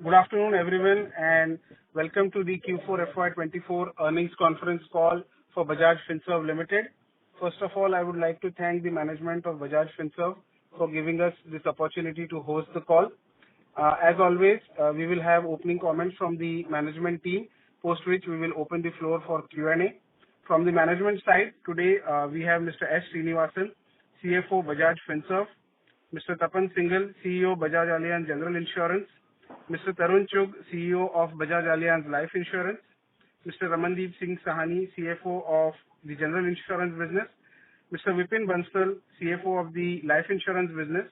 Good afternoon, everyone, and welcome to the Q4 FY24 earnings conference call for Bajaj Finserv Limited. First of all, I would like to thank the management of Bajaj Finserv for giving us this opportunity to host the call. As always, we will have opening comments from the management team, post which we will open the floor for Q&A. From the management side, today we have Mr. S. Srinivasan, CFO Bajaj Finserv, Mr. Tapan Singhal, CEO Bajaj Allianz General Insurance, Mr. Tarun Chugh, CEO of Bajaj Allianz Life Insurance, Mr. Ramandeep Singh Sahani, CFO of the General Insurance Business, Mr. Vipin Bansal, CFO of the Life Insurance Business,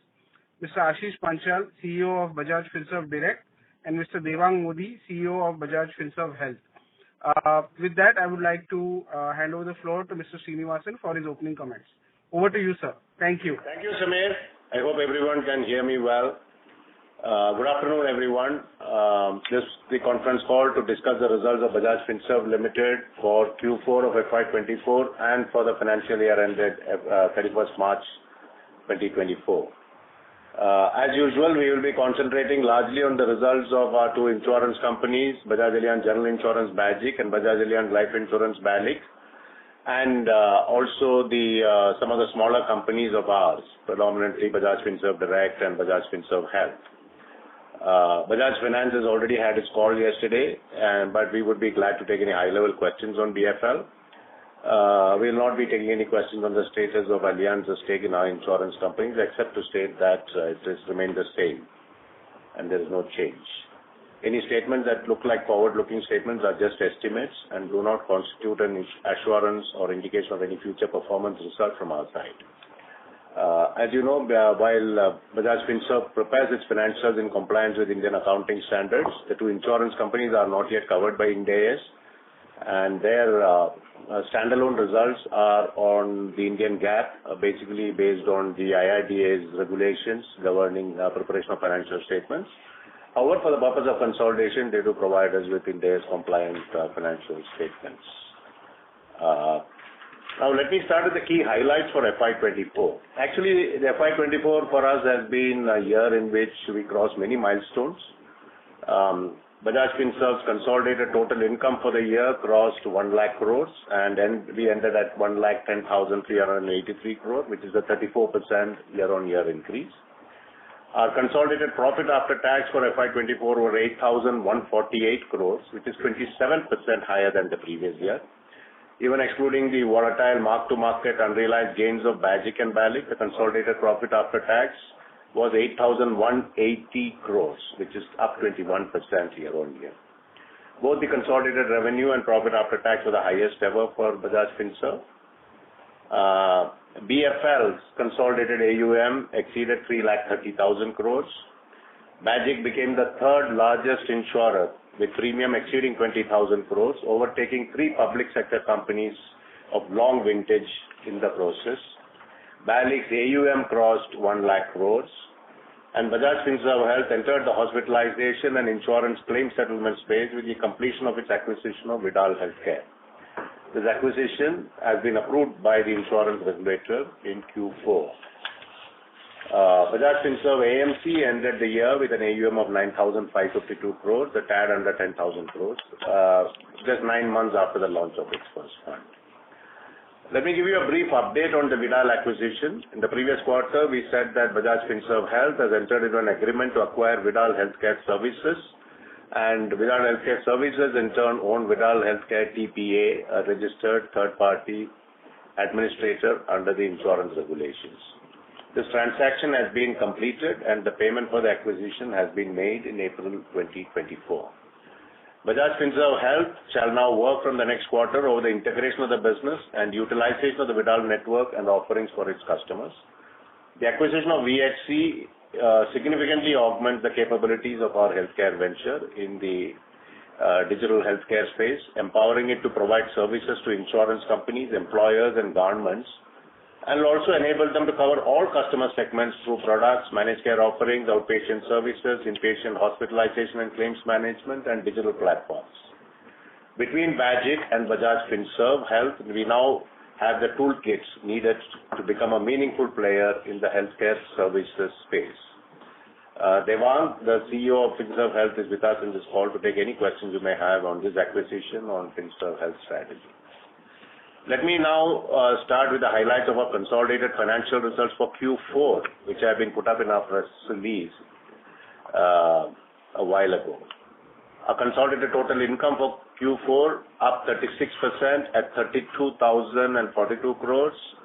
Mr. Ashish Panchal, CEO of Bajaj Finserv Direct, and Mr. Devang Modi, CEO of Bajaj Finserv Health. With that, I would like to hand over the floor to Mr. Srinivasan for his opening comments. Over to you, sir. Thank you. Thank you, Samir. I hope everyone can hear me well. Good afternoon, everyone. This is the conference call to discuss the results of Bajaj Finserv Limited for Q4 of FY24 and for the financial year ended 31st March 2024. As usual, we will be concentrating largely on the results of our two insurance companies, Bajaj Allianz General Insurance Bajaj and Bajaj Allianz Life Insurance Bajaj, and also some of the smaller companies of ours, predominantly Bajaj Finserv Direct and Bajaj Finserv Health. Bajaj Finance has already had its call yesterday, but we would be glad to take any high-level questions on BFL. We will not be taking any questions on the status of Allianz's stake in our insurance companies, except to state that it has remained the same and there is no change. Any statements that look like forward-looking statements are just estimates and do not constitute an assurance or indication of any future performance result from our side. As you know, while Bajaj Finserv prepares its financials in compliance with Indian accounting standards, the two insurance companies are not yet covered by Ind AS, and their standalone results are on the Indian GAAP, basically based on the IRDA's regulations governing preparation of financial statements. However, for the purpose of consolidation, they do provide us with Ind AS compliant financial statements. Now, let me start with the key highlights for FY24. Actually, the FY24 for us has been a year in which we crossed many milestones. Bajaj Finserv's consolidated total income for the year crossed 1 lakh crores, and we ended at 1,10,383 crores, which is a 34% year-on-year increase. Our consolidated profit after tax for FY24 were 8,148 crores, which is 27% higher than the previous year. Even excluding the volatile mark-to-market unrealized gains of Bajaj and Bajaj, the consolidated profit after tax was 8,180 crores, which is up 21% year-on-year. Both the consolidated revenue and profit after tax were the highest ever for Bajaj Finserv. BFL's consolidated AUM exceeded 3,30,000 crores. Bajaj became the third largest insurer with premium exceeding 20,000 crores, overtaking three public sector companies of long vintage in the process. Bajaj's AUM crossed 1 lakh crores, and Bajaj Finserv Health entered the hospitalization and insurance claim settlement space with the completion of its acquisition of Vidal Healthcare. This acquisition has been approved by the insurance regulator in Q4. Bajaj Finserv AMC ended the year with an AUM of 9,552 crores, a tad under 10,000 crores, just 9 months after the launch of its first fund. Let me give you a brief update on the Vidal acquisition. In the previous quarter, we said that Bajaj Finserv Health has entered into an agreement to acquire Vidal Healthcare Services, and Vidal Healthcare Services in turn own Vidal Healthcare TPA, a registered third-party administrator under the insurance regulations. This transaction has been completed and the payment for the acquisition has been made in April 2024. Bajaj Finserv Health shall now work from the next quarter over the integration of the business and utilization of the Vidal network and offerings for its customers. The acquisition of VHC significantly augments the capabilities of our healthcare venture in the digital healthcare space, empowering it to provide services to insurance companies, employers and governments, and will also enable them to cover all customer segments through products, managed care offerings, outpatient services, inpatient hospitalization and claims management, and digital platforms. Between Bajaj and Bajaj Finserv Health, we now have the toolkits needed to become a meaningful player in the healthcare services space. Devang, the CEO of Finserv Health, is with us in this call to take any questions you may have on this acquisition on Finserv Health strategy. Let me now start with the highlights of our consolidated financial results for Q4, which have been put up in our press release a while ago. Our consolidated total income for Q4 up 36% at 32,042 crores,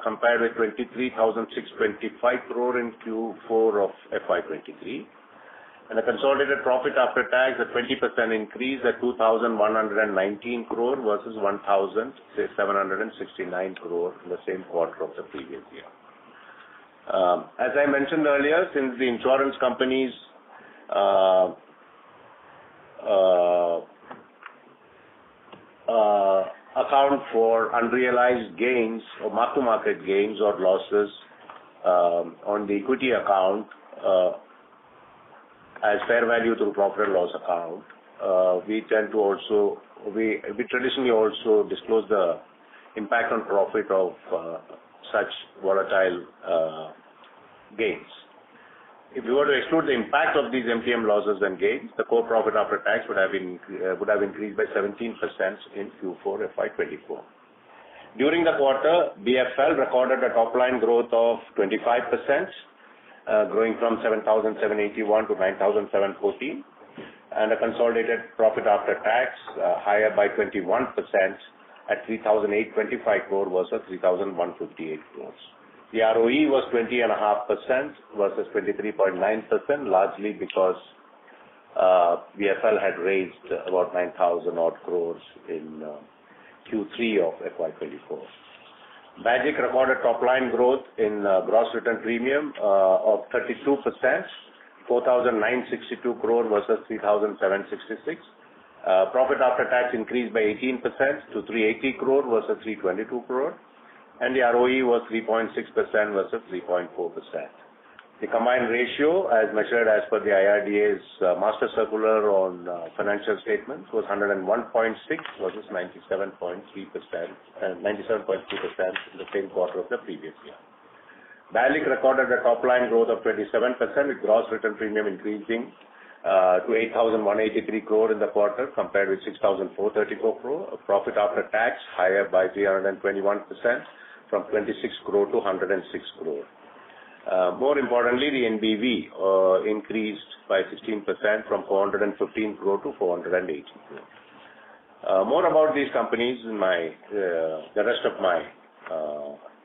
compared with 23,625 crore in Q4 of FY23. And the consolidated profit after tax, a 20% increase at 2,119 crore versus 1,769 crore in the same quarter of the previous year. As I mentioned earlier, since the insurance companies account for unrealized gains or mark-to-market gains or losses on the equity account as fair value through profit and loss account, we traditionally also disclose the impact on profit of such volatile gains. If we were to exclude the impact of these MTM losses and gains, the core profit after tax would have increased by 17% in Q4 FY24. During the quarter, BFL recorded a top-line growth of 25%, growing from 7,781 to 9,714, and a consolidated profit after tax higher by 21% at 3,825 crore versus 3,158 crores. The ROE was 20.5% versus 23.9%, largely because BFL had raised about 9,000 odd crores in Q3 of FY24. Bajaj recorded top-line growth in gross written premium of 32%, 4,962 crore versus 3,766. Profit after tax increased by 18% to 380 crore versus 322 crore. And the ROE was 3.6% versus 3.4%. The combined ratio, as measured as per the IRDA's master circular on financial statements, was 101.6 versus 97.3% in the same quarter of the previous year. Bajaj recorded a top-line growth of 27%, with gross written premium increasing to 8,183 crore in the quarter, compared with 6,434 crore. Profit after tax higher by 321%, from 26 crore to 106 crore. More importantly, the NBV increased by 16% from 415 crore to 480 crore. More about these companies in the rest of my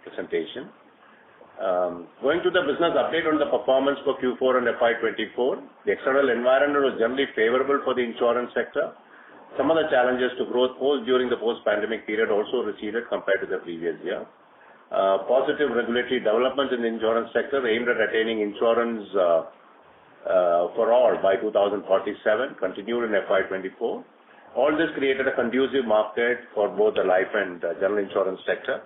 presentation. Going to the business update on the performance for Q4 and FY24, the external environment was generally favorable for the insurance sector. Some of the challenges to growth posed during the post-pandemic period also receded compared to the previous year. Positive regulatory developments in the insurance sector aimed at attaining insurance for all by 2047 continued in FY24. All this created a conducive market for both the life and general insurance sector,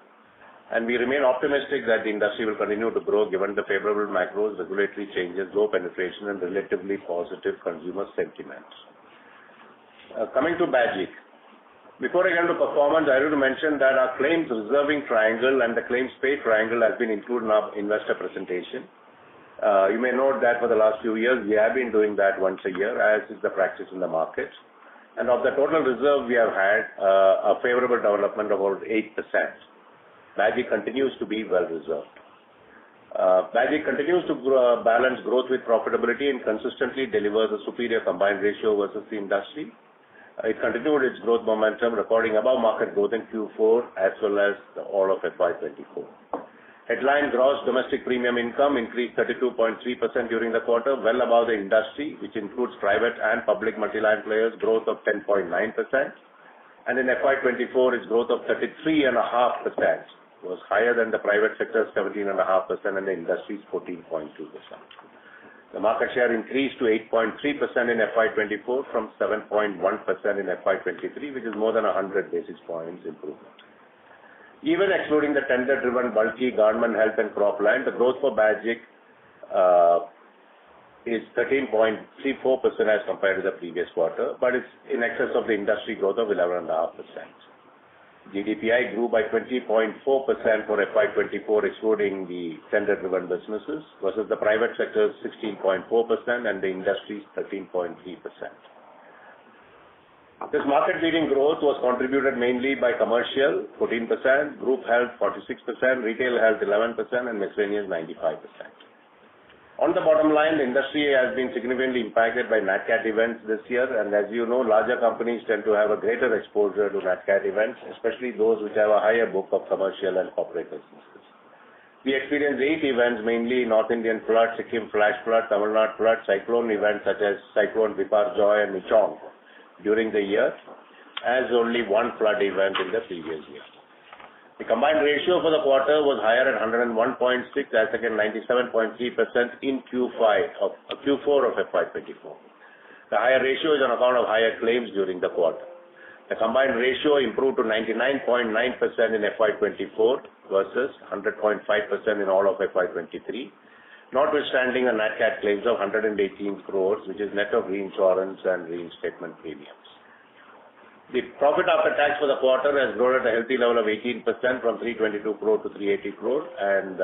and we remain optimistic that the industry will continue to grow given the favorable macros, regulatory changes, low penetration, and relatively positive consumer sentiments. Coming to Bajaj. Before I get into performance, I want to mention that our claims reserving triangle and the claims pay triangle has been included in our investor presentation. You may note that for the last few years, we have been doing that once a year, as is the practice in the market. And of the total reserve, we have had a favorable development of about 8%. Bajaj continues to be well reserved. Bajaj continues to balance growth with profitability and consistently delivers a superior combined ratio versus the industry. It continued its growth momentum, recording above market growth in Q4 as well as all of FY24. Headline gross domestic premium income increased 32.3% during the quarter, well above the industry, which includes private and public multi-line players, growth of 10.9%. And in FY24, its growth of 33.5% was higher than the private sector's 17.5% and the industry's 14.2%. The market share increased to 8.3% in FY24 from 7.1% in FY23, which is more than 100 basis points improvement. Even excluding the tender-driven bulky government health and crop line, the growth for Bajaj is 13.34% as compared to the previous quarter, but it's in excess of the industry growth of 11.5%. GDPI grew by 20.4% for FY24, excluding the tender-driven businesses, versus the private sector's 16.4% and the industry's 13.3%. This market-leading growth was contributed mainly by commercial, 14%, group health, 46%, retail health, 11%, and miscellaneous, 95%. On the bottom line, the industry has been significantly impacted by NatCat events this year, and as you know, larger companies tend to have a greater exposure to NatCat events, especially those which have a higher book of commercial and corporate businesses. We experienced 8 events, mainly North Indian flood, Sikkim flash flood, Tamil Nadu flood, cyclone events such as Cyclone Biparjoy and Michong during the year, as only one flood event in the previous year. The combined ratio for the quarter was higher at 101.6 as against 97.3% in Q4 of FY24. The higher ratio is on account of higher claims during the quarter. The combined ratio improved to 99.9% in FY24 versus 100.5% in all of FY23, notwithstanding a NatCat claims of 118 crores, which is net of reinsurance and reinstatement premiums. The profit after tax for the quarter has grown at a healthy level of 18% from 322 crore to 380 crore, and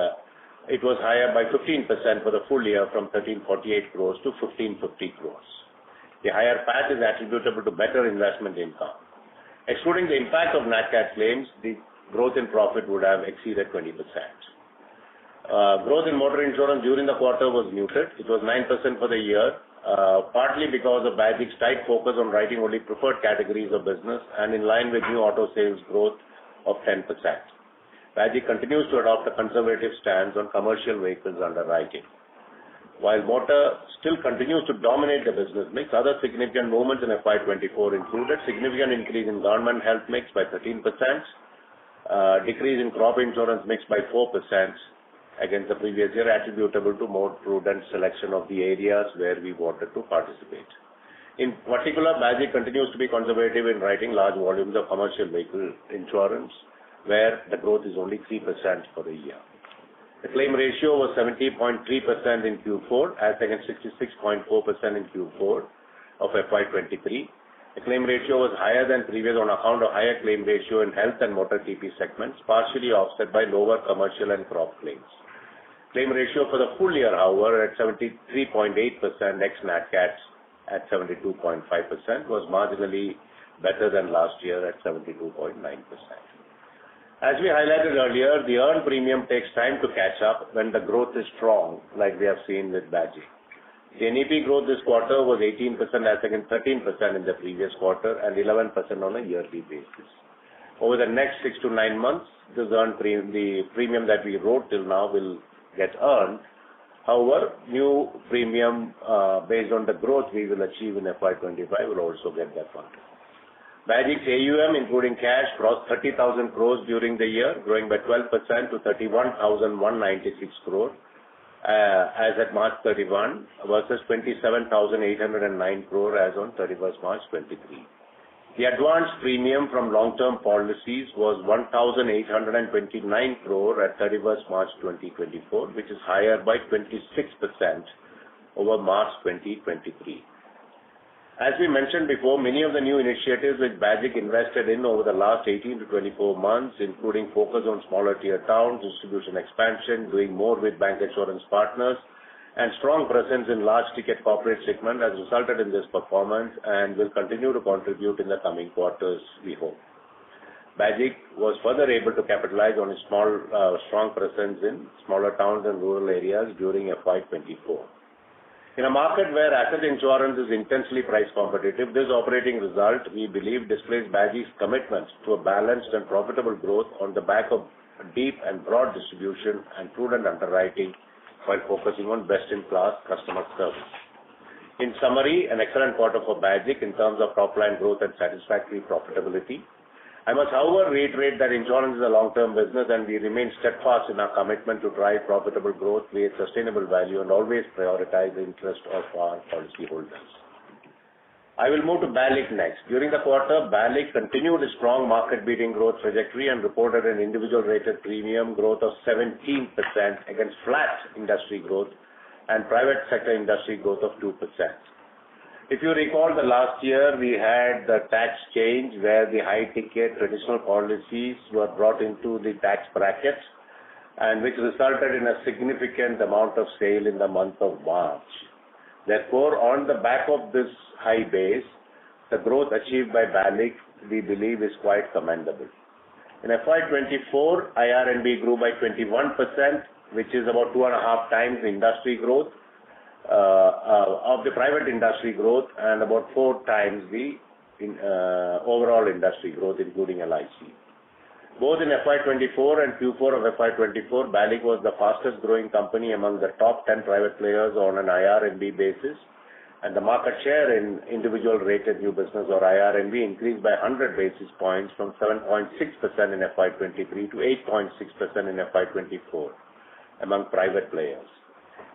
it was higher by 15% for the full year from 1348 crores to 1550 crores. The higher PAT is attributable to better investment income. Excluding the impact of NatCat claims, the growth in profit would have exceeded 20%. Growth in motor insurance during the quarter was muted. It was 9% for the year, partly because of Bajaj's tight focus on writing only preferred categories of business and in line with new auto sales growth of 10%. Bajaj continues to adopt a conservative stance on commercial vehicles underwriting. While motor still continues to dominate the business mix, other significant movements in FY24 included significant increase in government health mix by 13%, decrease in crop insurance mix by 4%, against the previous year, attributable to more prudent selection of the areas where we wanted to participate. In particular, Bajaj continues to be conservative in writing large volumes of commercial vehicle insurance, where the growth is only 3% for the year. The claim ratio was 70.3% in Q4, as against 66.4% in Q4 of FY23. The claim ratio was higher than previous on account of higher claim ratio in health and motor TP segments, partially offset by lower commercial and crop claims. Claim ratio for the full year, however, at 73.8%, ex-NatCats at 72.5%, was marginally better than last year at 72.9%. As we highlighted earlier, the earned premium takes time to catch up when the growth is strong, like we have seen with Bajaj. The NEP growth this quarter was 18% as against 13% in the previous quarter and 11% on a yearly basis. Over the next 6 to 9 months, the premium that we wrote till now will get earned. However, new premium based on the growth we will achieve in FY25 will also get that funded. Bajaj's AUM, including cash, crossed 30,000 crores during the year, growing by 12% to 31,196 crore as at March 31 versus 27,809 crore as on 31st March 23. The advance premium from long-term policies was 1,829 crore at 31st March 2024, which is higher by 26% over March 2023. As we mentioned before, many of the new initiatives which Bajaj invested in over the last 18 to 24 months, including focus on smaller tier towns, distribution expansion, doing more with bank insurance partners, and strong presence in large ticket corporate segment has resulted in this performance and will continue to contribute in the coming quarters, we hope. Bajaj was further able to capitalize on its strong presence in smaller towns and rural areas during FY24. In a market where asset insurance is intensely price competitive, this operating result, we believe, displays Bajaj's commitment to a balanced and profitable growth on the back of deep and broad distribution and prudent underwriting, while focusing on best-in-class customer service. In summary, an excellent quarter for Bajaj in terms of top-line growth and satisfactory profitability. I must, however, reiterate that insurance is a long-term business and we remain steadfast in our commitment to drive profitable growth, create sustainable value, and always prioritize the interest of our policyholders. I will move to BALIC next. During the quarter, BALIC continued a strong market-beating growth trajectory and reported an individual rated premium growth of 17% against flat industry growth and private sector industry growth of 2%. If you recall, the last year we had the tax change where the high-ticket traditional policies were brought into the tax bracket, and which resulted in a significant amount of sale in the month of March. Therefore, on the back of this high base, the growth achieved by BALIC, we believe, is quite commendable. In FY24, IRNB grew by 21%, which is about 2.5 times the industry growth of the private industry growth, and about 4 times the overall industry growth, including LIC. Both in FY24 and Q4 of FY24, BALIC was the fastest growing company among the top 10 private players on an IRNB basis, and the market share in individual rated new business or IRNB increased by 100 basis points from 7.6% in FY23 to 8.6% in FY24 among private players.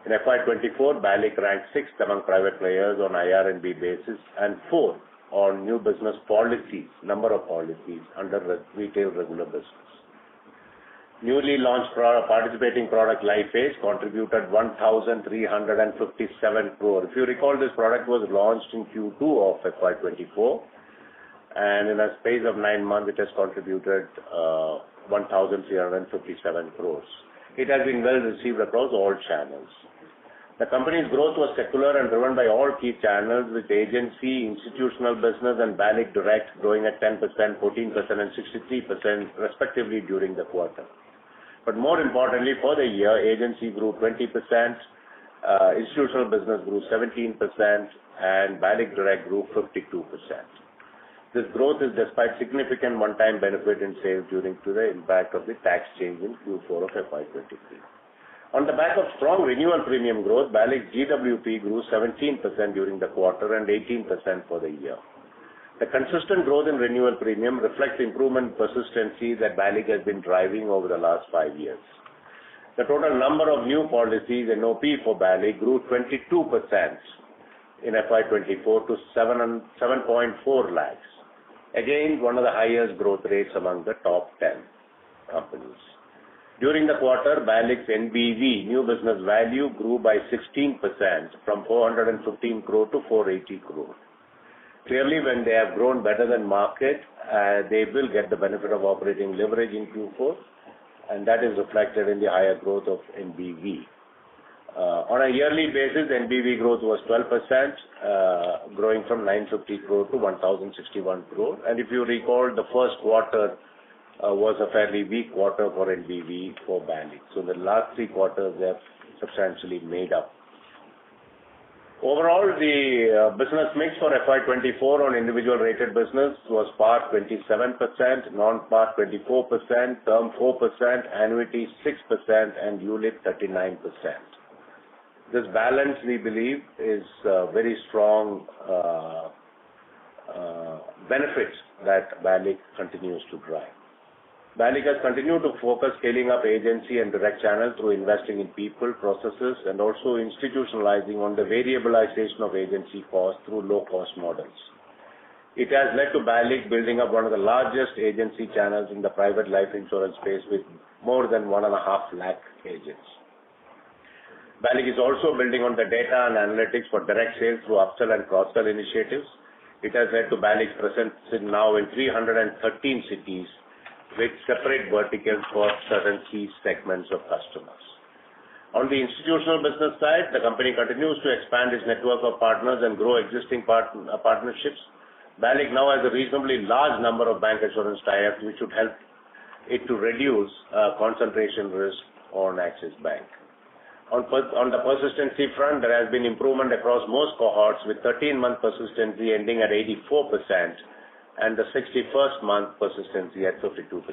In FY24, BALIC ranked 6th among private players on IRNB basis and 4th on new business policies, number of policies under retail regular business. Newly launched participating product Life Age contributed 1,357 crore. If you recall, this product was launched in Q2 of FY24, and in a space of 9 months, it has contributed 1,357 crores. It has been well received across all channels. The company's growth was secular and driven by all key channels, with agency, institutional business, and BALIC Direct growing at 10%, 14%, and 63% respectively during the quarter. But more importantly, for the year, agency grew 20%, institutional business grew 17%, and BALIC Direct grew 52%. This growth is despite significant one-time benefit in sales due to the impact of the tax change in Q4 of FY23. On the back of strong renewal premium growth, BALIC GWP grew 17% during the quarter and 18% for the year. The consistent growth in renewal premium reflects improvement persistency that BALIC has been driving over the last 5 years. The total number of new policies in OP for BALIC grew 22% in FY24 to 7.4 lakhs. Again, one of the highest growth rates among the top 10 companies. During the quarter, BALIC's NBV, new business value, grew by 16% from 415 crore to 480 crore. Clearly, when they have grown better than market, they will get the benefit of operating leverage in Q4, and that is reflected in the higher growth of NBV. On a yearly basis, NBV growth was 12%, growing from 950 crore to 1,061 crore. And if you recall, the first quarter was a fairly weak quarter for NBV for BALIC. So the last 3 quarters they have substantially made up. Overall, the business mix for FY24 on individual rated business was par 27%, non-par 24%, term 4%, annuity 6%, and ULIP 39%. This balance, we believe, is very strong benefits that BALIC continues to drive. BALIC has continued to focus scaling up agency and direct channels through investing in people, processes, and also institutionalizing on the variabilization of agency costs through low-cost models. It has led to BALIC building up one of the largest agency channels in the private life insurance space with more than 1.5 lakh agents. BALIC is also building on the data and analytics for direct sales through upsell and cross-sell initiatives. It has led to BALIC's presence now in 313 cities, with separate verticals for certain key segments of customers. On the institutional business side, the company continues to expand its network of partners and grow existing partnerships. BALIC now has a reasonably large number of bank insurance tie-ups, which should help it to reduce concentration risk on Axis Bank. On the persistency front, there has been improvement across most cohorts, with 13-month persistency ending at 84%, and the 61st month persistency at 52%.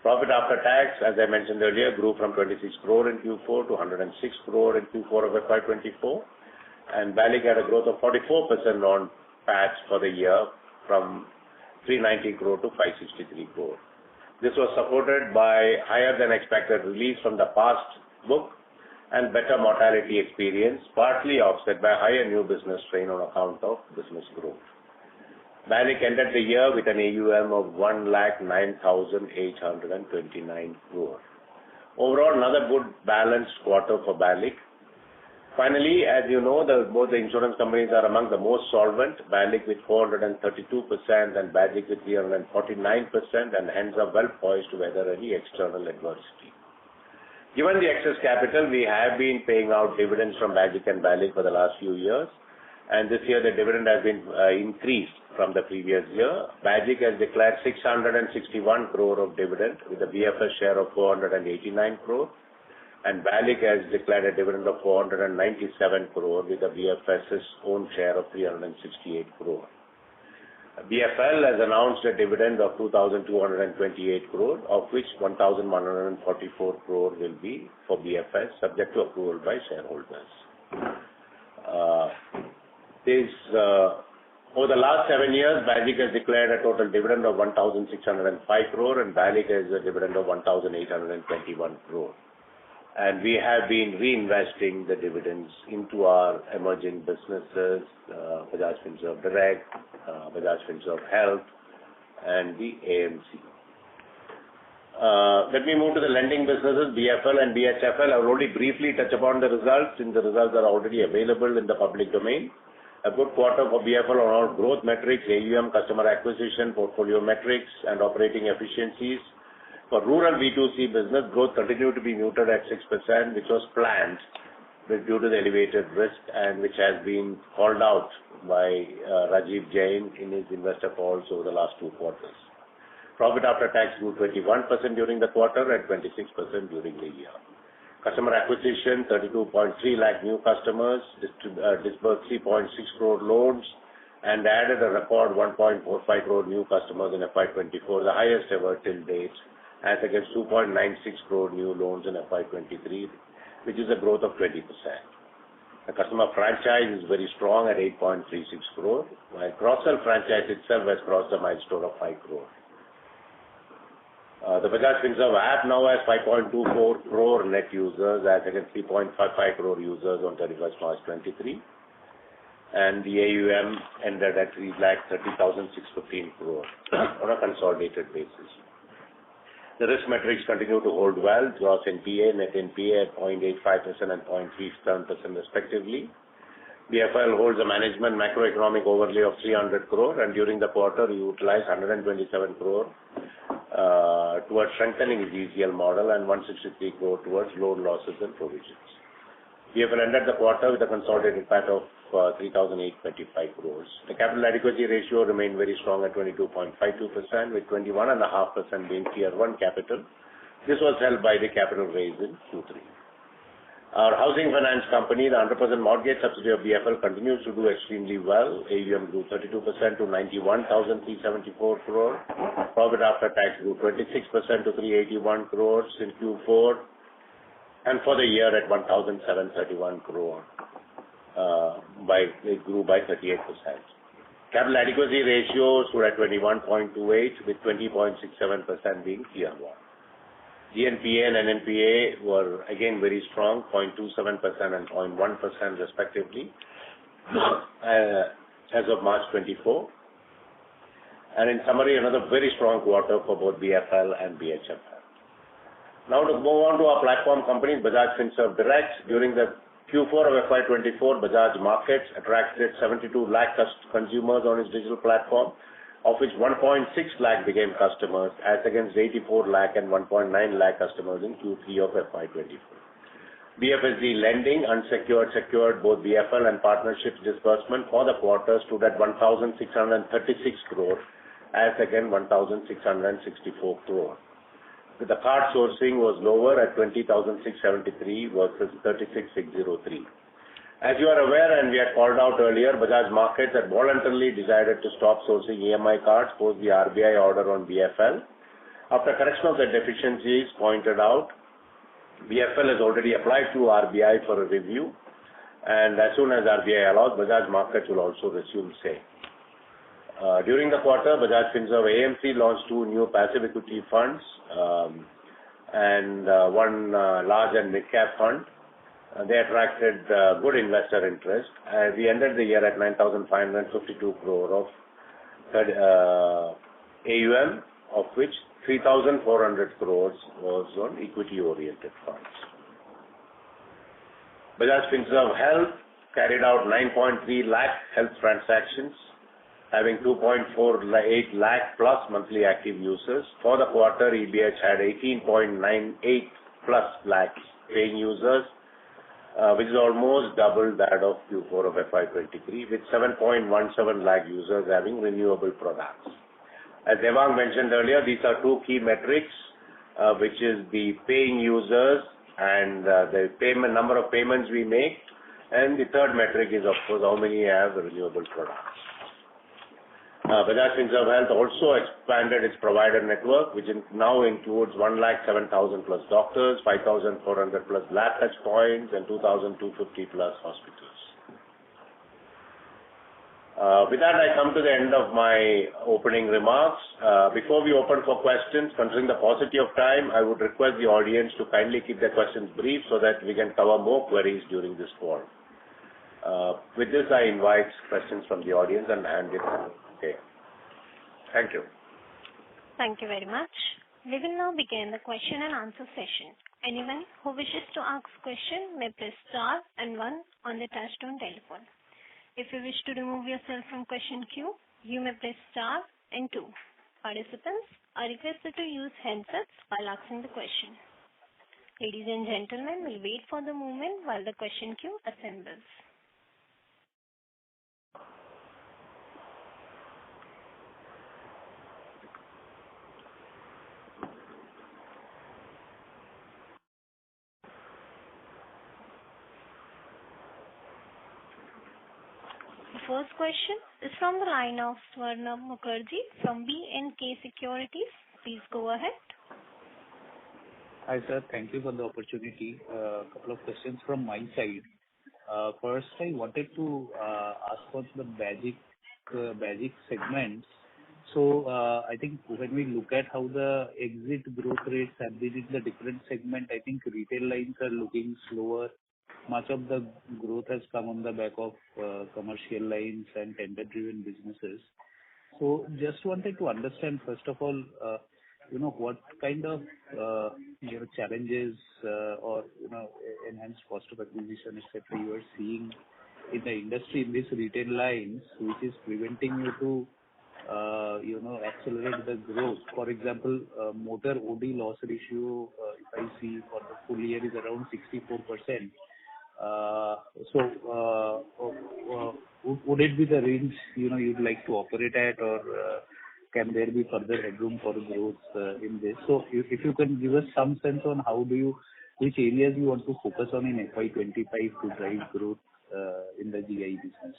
Profit after tax, as I mentioned earlier, grew from 26 crore in Q4 to 106 crore in Q4 of FY24, and BALIC had a growth of 44% on PAT for the year from 390 crore to 563 crore. This was supported by higher than expected release from the past book and better mortality experience, partly offset by higher new business strain on account of business growth. BALIC ended the year with an AUM of 1,09,829 crore. Overall, another good balanced quarter for BALIC. Finally, as you know, both the insurance companies are among the most solvent, BALIC with 432% and BAGIC with 349%, and hence are well poised to weather any external adversity. Given the excess capital, we have been paying out dividends from BAGIC and BALIC for the last few years, and this year the dividend has been increased from the previous year. BAGIC has declared 661 crore of dividend with a BFS share of 489 crore. And BALIC has declared a dividend of 497 crore with a BFS's own share of 368 crore. BFL has announced a dividend of 2,228 crore, of which 1,144 crore will be for BFS, subject to approval by shareholders. Over the last 7 years, BAGIC has declared a total dividend of 1,605 crore and BALIC has a dividend of 1,821 crore. And we have been reinvesting the dividends into our emerging businesses, Bajaj Finserv Direct, Bajaj Finserv Health, and the AMC. Let me move to the lending businesses, BFL and BHFL. I will only briefly touch upon the results, since the results are already available in the public domain. A good quarter for BFL on all growth metrics, AUM, customer acquisition, portfolio metrics, and operating efficiencies. For rural B2C business, growth continued to be muted at 6%, which was planned due to the elevated risk and which has been called out by Rajiv Jain in his investor calls over the last 2 quarters. Profit after tax grew 21% during the quarter and 26% during the year. Customer acquisition, 32.3 lakh new customers, disbursed 3.6 crore loans, and added a record 1.45 crore new customers in FY24, the highest ever till date, as against 2.96 crore new loans in FY23, which is a growth of 20%. The customer franchise is very strong at 8.36 crore, while cross-sell franchise itself has crossed a milestone of 5 crore. The Bajaj Finserv app now has 5.24 crore net users, as against 3.55 crore users on 31st March 23, and the AUM ended at 3,30,615 crore on a consolidated basis. The risk metrics continue to hold well. Gross NPA, net NPA at 0.85% and 0.37% respectively. BFL holds a management macroeconomic overlay of 300 crore, and during the quarter we utilized 127 crore towards strengthening its ECL model and 163 crore towards loan losses and provisions. BFL ended the quarter with a consolidated PAT of 3,825 crores. The capital adequacy ratio remained very strong at 22.52%, with 21.5% being Tier 1 capital. This was held by the capital raise in Q3. Our housing finance company, the 100% mortgage subsidiary of BFL, continues to do extremely well. AUM grew 32% to 91,374 crore. Profit after tax grew 26% to 381 crores in Q4, and for the year at 1,731 crore. It grew by 38%. Capital adequacy ratio stood at 21.28, with 20.67% being Tier 1. GNPA and NNPA were again very strong, 0.27% and 0.1% respectively, as of March 24. And in summary, another very strong quarter for both BFL and BHFL. Now to move on to our platform companies, Bajaj Finserv Direct. During the Q4 of FY24, Bajaj Markets attracted 72 lakh consumers on its digital platform, of which 1.6 lakh became customers, as against 84 lakh and 1.9 lakh customers in Q3 of FY24. BFSD lending, unsecured, secured, both BFL and partnerships disbursement for the quarter stood at 1,636 crore, as against 1,664 crore. The card sourcing was lower at 20,673 versus 36,603. As you are aware, and we had called out earlier, Bajaj Markets had voluntarily decided to stop sourcing EMI cards post the RBI order on BFL. After correction of the deficiencies pointed out, BFL has already applied to RBI for a review, and as soon as RBI allows, Bajaj Markets will also resume sale. During the quarter, Bajaj Finserv AMC launched 2 new passive equity funds and one large and mid-cap fund. They attracted good investor interest. We ended the year at 9,552 crore of AUM, of which 3,400 crores was on equity-oriented funds. Bajaj Finserv Health carried out 9.3 lakh health transactions, having 2.48 lakh plus monthly active users. For the quarter, EBH had 18.98 plus lakhs paying users, which is almost double that of Q4 of FY23, with 7.17 lakh users having renewable products. As Devang mentioned earlier, these are two key metrics, which is the paying users and the number of payments we make, and the third metric is, of course, how many have renewable products. Bajaj Finserv Health also expanded its provider network, which now includes 107,000 plus doctors, 5,400 plus lab touch points, and 2,250 plus hospitals. With that, I come to the end of my opening remarks. Before we open for questions, considering the paucity of time, I would request the audience to kindly keep their questions brief so that we can cover more queries during this call. With this, I invite questions from the audience and hand it over. Okay. Thank you. Thank you very much. We will now begin the question and answer session. Anyone who wishes to ask question may press star and 1 on the touchtone telephone. If you wish to remove yourself from question queue, you may press star and 2. Participants are requested to use handsets while asking the question. Ladies and gentlemen, we'll wait for the moment while the question queue assembles. First question is from the line of Swarna Mukherjee from B&K Securities. Please go ahead. Hi, sir. Thank you for the opportunity. A couple of questions from my side. First, I wanted to ask about the Bajaj segments. So, I think when we look at how the exit growth rates have been in the different segment, I think retail lines are looking slower. Much of the growth has come on the back of commercial lines and tender-driven businesses. So, just wanted to understand, first of all, what kind of challenges or enhanced cost of acquisition, etc., you are seeing in the industry in these retail lines, which is preventing you to accelerate the growth. For example, motor OD loss ratio, if I see for the full year, is around 64%. Would it be the range you'd like to operate at, or can there be further headroom for growth in this? So if you can give us some sense on which areas you want to focus on in FY25 to drive growth in the GI business.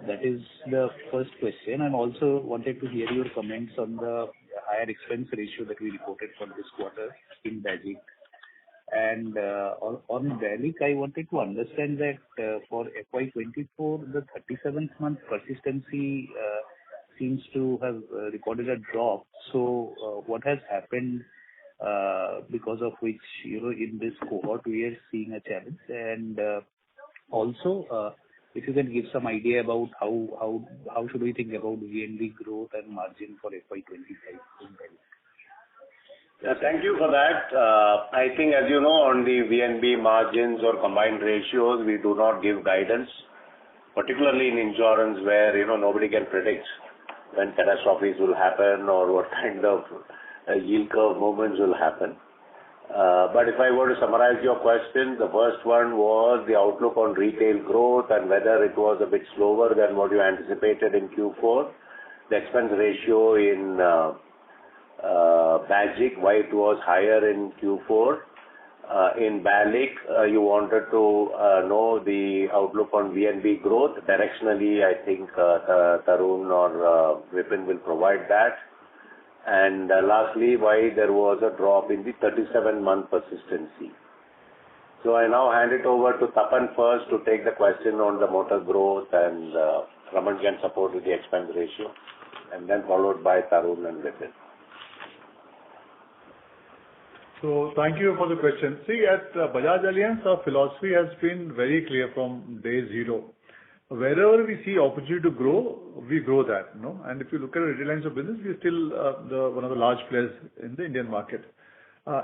That is the first question. And also wanted to hear your comments on the higher expense ratio that we reported for this quarter in Bajaj. And on Bajaj, I wanted to understand that for FY24, the 37th month persistency seems to have recorded a drop. So what has happened because of which, in this cohort, we are seeing a challenge? And also, if you can give some idea about how should we think about VNB growth and margin for FY25 in Bajaj? Yeah, thank you for that. I think, as you know, on the VNB margins or combined ratios, we do not give guidance, particularly in insurance where, nobody can predict when catastrophes will happen or what kind of yield curve movements will happen. But if I were to summarize your question, the first one was the outlook on retail growth and whether it was a bit slower than what you anticipated in Q4. The expense ratio in Bajaj, why it was higher in Q4. In BALIC, you wanted to know the outlook on VNB growth. Directionally, I think Tarun or Vipin will provide that. And lastly, why there was a drop in the 37-month persistency. So I now hand it over to Tapan first to take the question on the motor growth, and Raman can support with the expense ratio, and then followed by Tarun and Vipin. So thank you for the question. See, at Bajaj Allianz, our philosophy has been very clear from day zero. Wherever we see opportunity to grow, we grow that. And if you look at the retail lines of business, we are still one of the large players in the Indian market.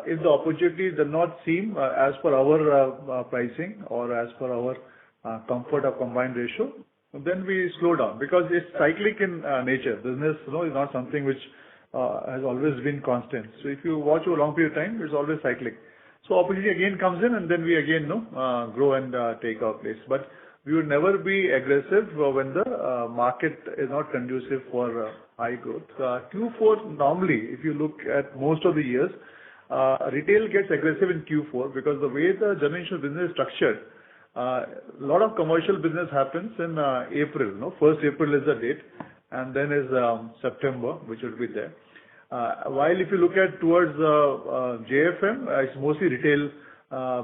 If the opportunity does not seem as per our pricing or as per our comfort of combined ratio, then we slow down because it's cyclic in nature. Business, is not something which has always been constant. So if you watch over a long period of time, it's always cyclic. So opportunity again comes in, and then we again grow and take our place. But we would never be aggressive when the market is not conducive for high growth. Q4 normally, if you look at most of the years, retail gets aggressive in Q4 because the way the general insurance business is structured, a lot of commercial business happens in April. 1st April is the date, and then is September, which will be there. While if you look at towards JFM, it's mostly retail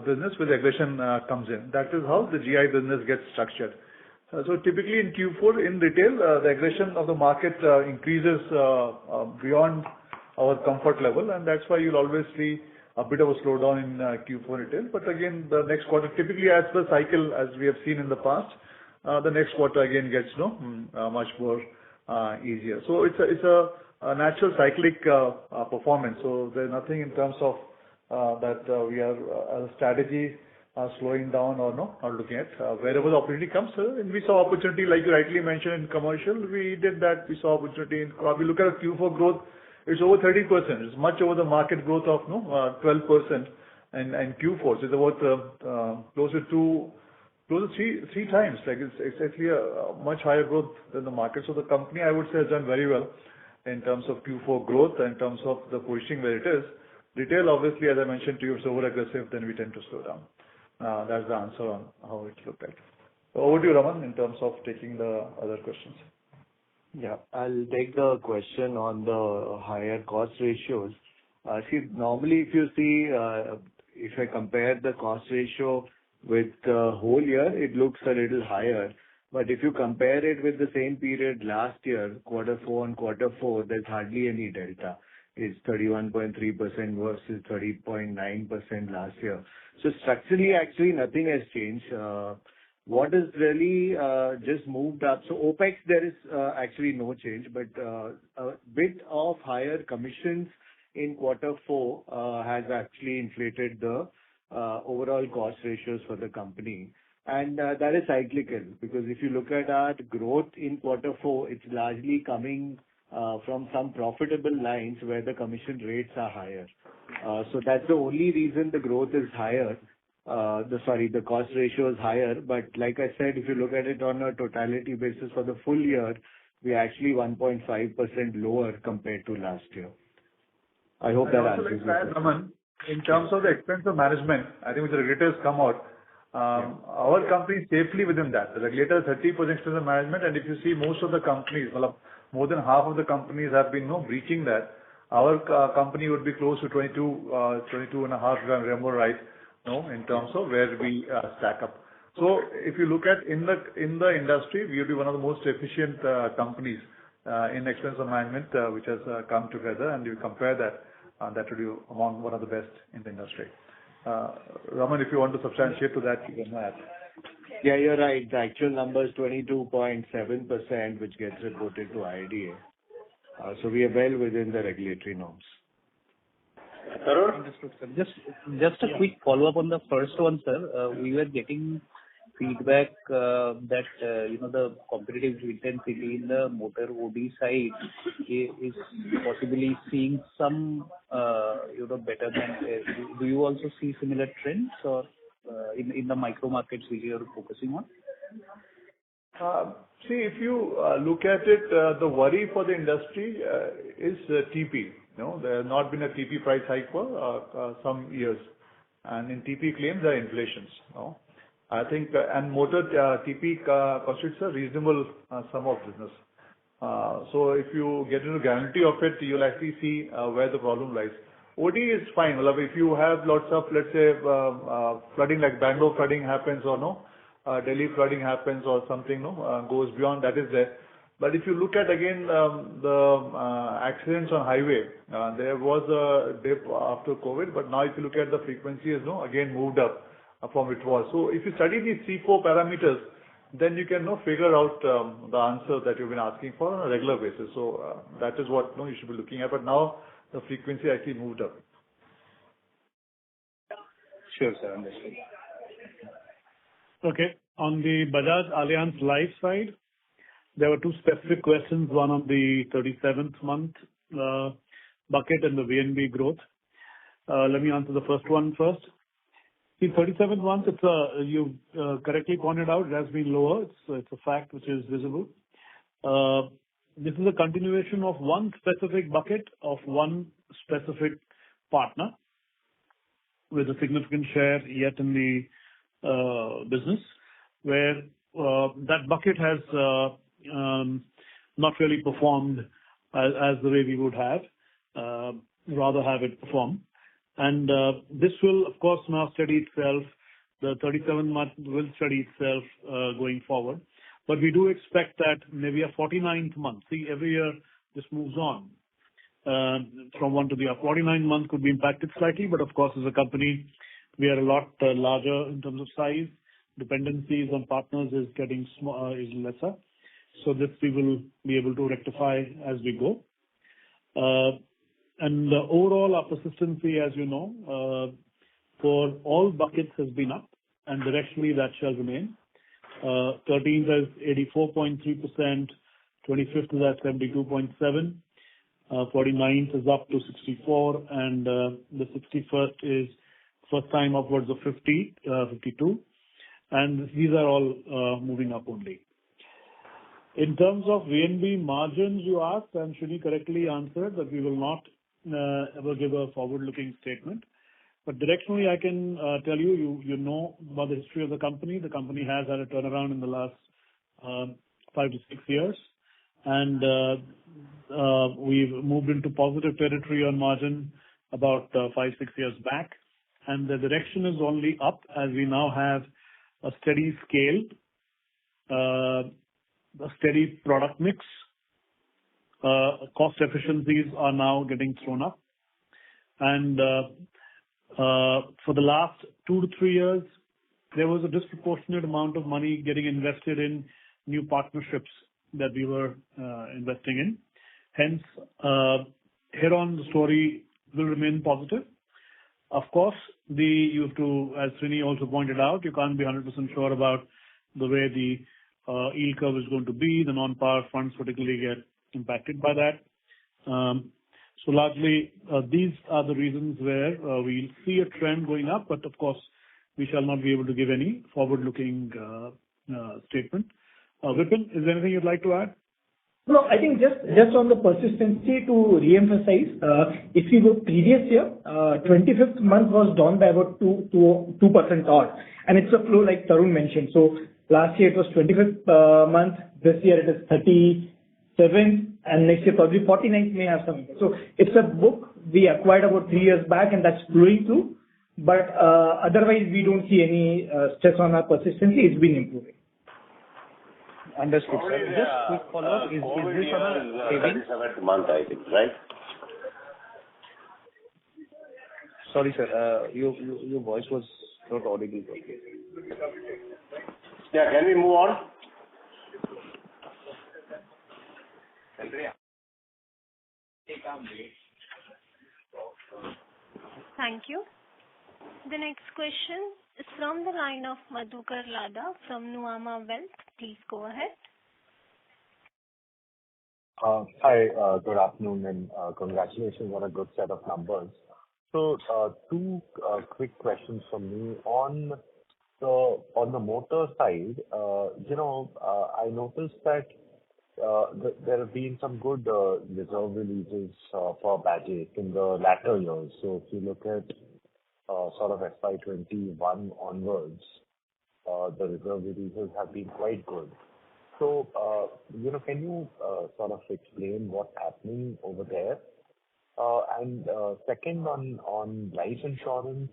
business where the aggression comes in. That is how the GI business gets structured. So typically in Q4 in retail, the aggression of the market increases beyond our comfort level, and that's why you'll always see a bit of a slowdown in Q4 retail. But again, the next quarter, typically as the cycle, as we have seen in the past, the next quarter again gets much more easier. So it's a natural cyclic performance. So there's nothing in terms of that we are as a strategy slowing down or not looking at. Wherever the opportunity comes, and we saw opportunity, like you rightly mentioned, in commercial, we did that. We saw opportunity in, we look at a Q4 growth, it's over 30%. It's much over the market growth of 12% and Q4. So it's about close to three times. Like it's actually a much higher growth than the market. So the company, I would say, has done very well in terms of Q4 growth, in terms of the positioning where it is. Retail, obviously, as I mentioned to you, it's over aggressive, then we tend to slow down. That's the answer on how it looked like. So over to you, Raman, in terms of taking the other questions. Yeah, I'll take the question on the higher cost ratios. See, normally if you see, if I compare the cost ratio with the whole year, it looks a little higher. But if you compare it with the same period last year, Q4 and Q4, there's hardly any delta. It's 31.3% versus 30.9% last year. So structurally, actually, nothing has changed. What has really just moved up? So OPEX, there is actually no change, but a bit of higher commissions in Q4 has actually inflated the overall cost ratios for the company. And that is cyclical, because if you look at our growth in Q4, it's largely coming from some profitable lines where the commission rates are higher. So that's the only reason the growth is higher. The cost ratio is higher. But like I said, if you look at it on a totality basis for the full year, we're actually 1.5% lower compared to last year. I hope that answers your question. In terms of the expense of management, I think with the regulators come out, our company is safely within that. The regulator is 30% expense of management, and if you see most of the companies, more than half of the companies have been breaching that. Our company would be close to 22 and a half, if I remember right, in terms of where we stack up. So if you look at in the industry, we will be one of the most efficient companies in expense of management, which has come together, and you compare that, that would be among one of the best in the industry. Raman, if you want to substantiate to that, you can add. Yeah, you're right. The actual number is 22.7%, which gets reported to IRDA. So we are well within the regulatory norms. Understood, sir. Just a quick follow-up on the first one, sir. We were getting feedback that the competitive intensity in the motor OD side is possibly seeing some better than. Do you also see similar trends or in the micro markets which you are focusing on? See, if you look at it, the worry for the industry is TP. There has not been a TP price hike for some years, and in TP claims there are inflations. I think, and motor TP constitutes a reasonable sum of business. So if you get into guarantee of it, you'll actually see where the problem lies. OD is fine. If you have lots of, let's say, flooding, like Bangalore flooding happens or Delhi flooding happens or something goes beyond, that is there. But if you look at again the accidents on highway, there was a dip after COVID, but now if you look at the frequency has again moved up from it was. So if you study these 3-4 parameters, then you can figure out the answer that you've been asking for on a regular basis. So that is what you should be looking at. But now the frequency actually moved up. Sure, sir. Understood. Okay. On the Bajaj Allianz Life side, there were two specific questions, one on the 37th month bucket and the VNB growth. Let me answer the first one first. The 37th month, you correctly pointed out, it has been lower. It's a fact which is visible. This is a continuation of one specific bucket of one specific partner with a significant share yet in the business, where that bucket has not really performed as the way we would have rather have it perform. And this will, of course, now steady itself. The 37 month will steady itself going forward. But we do expect that maybe a 49th month. See, every year this moves on from one to the other. 49 month could be impacted slightly, but of course, as a company, we are a lot larger in terms of size. Dependencies on partners is getting is lesser. So this we will be able to rectify as we go. And overall, our persistency, as you know, for all buckets has been up, and directionally that shall remain. 13th is 84.3%, 25th is at 72.7%, 49th is up to 64%, and the 61st is first time upwards of 52%, and these are all moving up only. In terms of VNB margins, you asked, and Srini correctly answered that we will not ever give a forward-looking statement. But directionally, I can tell you know about the history of the company. The company has had a turnaround in the last 5 to 6 years, and we've moved into positive territory on margin about 5-6 years back. And the direction is only up as we now have a steady scale, a steady product mix. Cost efficiencies are now getting thrown up. And for the last 2 to 3 years, there was a disproportionate amount of money getting invested in new partnerships that we were investing in. Hence, here on the story will remain positive. Of course, you have to, as Srini also pointed out, you can't be 100% sure about the way the yield curve is going to be. The non-par funds particularly get impacted by that. So largely, these are the reasons where we'll see a trend going up, but of course, we shall not be able to give any forward-looking statement. Vipin, is there anything you'd like to add? No, I think just on the persistency to re-emphasize, if you go previous year, 25th month was down by about 2% odd. And it's a flow like Tarun mentioned. So last year it was 25th month, this year it is 37th, and next year probably 49th may have some. So it's a book we acquired about 3 years back and that's flowing through. But otherwise we don't see any stress on our persistency. It's been improving. Understood, sir. Just quick follow-up. Is this on a savings? 37th month, I think, right? Sorry, sir. Your voice was not audible. Yeah, can we move on? Thank you. The next question is from the line of Madhukar Ladha from Nuvama Wealth. Please go ahead. Hi, good afternoon, and congratulations on a good set of numbers. So, two quick questions from me. On the motor side, I noticed that there have been some good reserve releases for Bajaj in the latter years. So if you look at sort of FY21 onwards, the reserve releases have been quite good. So, can you sort of explain what's happening over there? And second, on life insurance,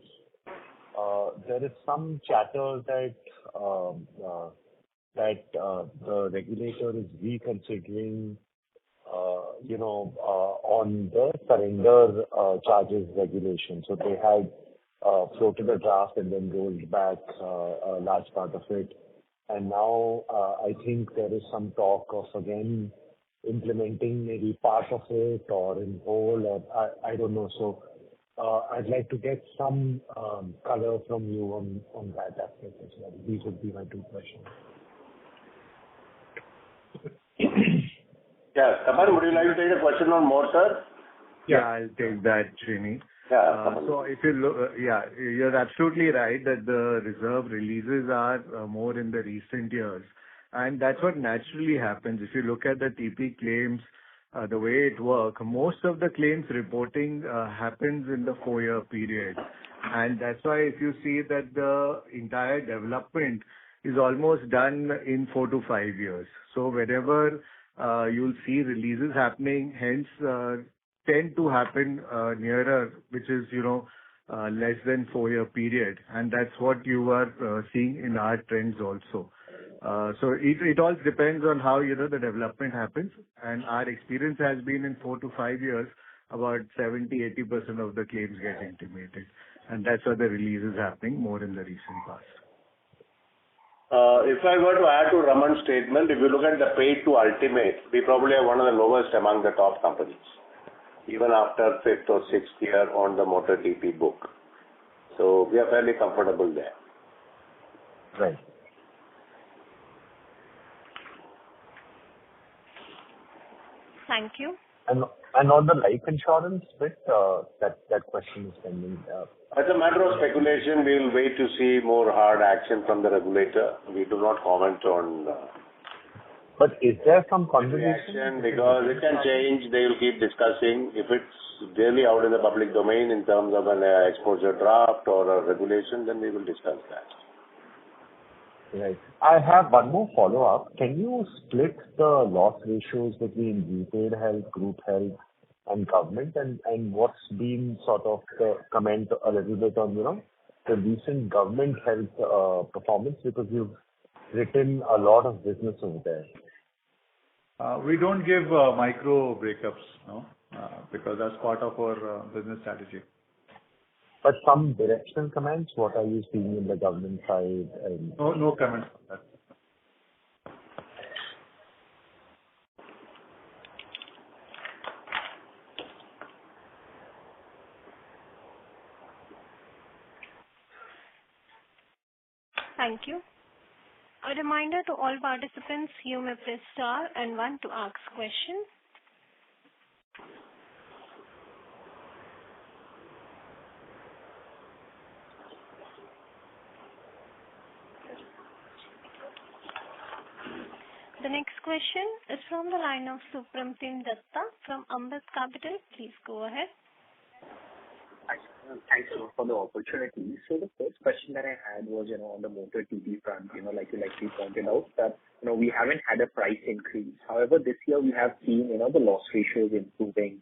there is some chatter that the regulator is reconsidering, on the surrender charges regulation. So they had floated a draft and then rolled back a large part of it. And now I think there is some talk of again implementing maybe part of it or in whole, or I don't know. So I'd like to get some color from you on that aspect as well. These would be my two questions. Yeah. Tapan, would you like to take a question on motor? Yeah, I'll take that, Srini. Yeah. So if you look, you're absolutely right that the reserve releases are more in the recent years, and that's what naturally happens. If you look at the TP claims, the way it works, most of the claims reporting happens in the 4-year period, and that's why if you see that the entire development is almost done in 4 to 5 years. So wherever you'll see releases happening, hence tend to happen nearer, which is, less than 4-year period. And that's what you are seeing in our trends also. So it all depends on how, the development happens. And our experience has been in 4 to 5 years, about 70-80% of the claims get intimated. And that's why the release is happening more in the recent past. If I were to add to Raman's statement, if you look at the paid to ultimate, we probably are one of the lowest among the top companies, even after 5th or 6th year on the motor TP book. So we are fairly comfortable there. Right. Thank you. And on the life insurance bit, that question is pending. As a matter of speculation, we will wait to see more hard action from the regulator. We do not comment on. But is there some conversation? Because it can change. They will keep discussing. If it's really out in the public domain in terms of an exposure draft or a regulation, then we will discuss that. Right. I have one more follow-up. Can you split the loss ratios between retail health, group health, and government, and what's been sort of the comment a little bit on, the recent government health performance, because you've written a lot of business over there? We don't give micro breakups, because that's part of our business strategy. But some directional comments, what are you seeing in the government side? No comments on that. Thank you. A reminder to all participants, you may press star and 1 to ask questions. The next question is from the line of Supratim Datta from Ambit Capital. Please go ahead. Thanks a lot for the opportunity. So the first question that I had was, on the motor TP front, like you pointed out, that, we haven't had a price increase. However, this year we have seen, the loss ratios improving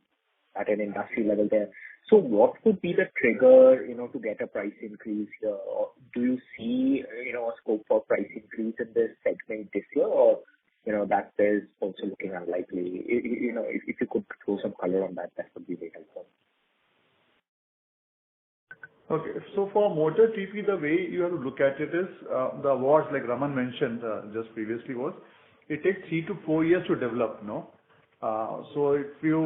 at an industry level there. So what would be the trigger, to get a price increase here? Or do you see, a scope for price increase in this segment this year, or, that is also looking unlikely? If you could throw some color on that would be very helpful. Okay. So for motor TP, the way you have to look at it is, the awards, like Raman mentioned just previously, it takes 3 to 4 years to develop, So if you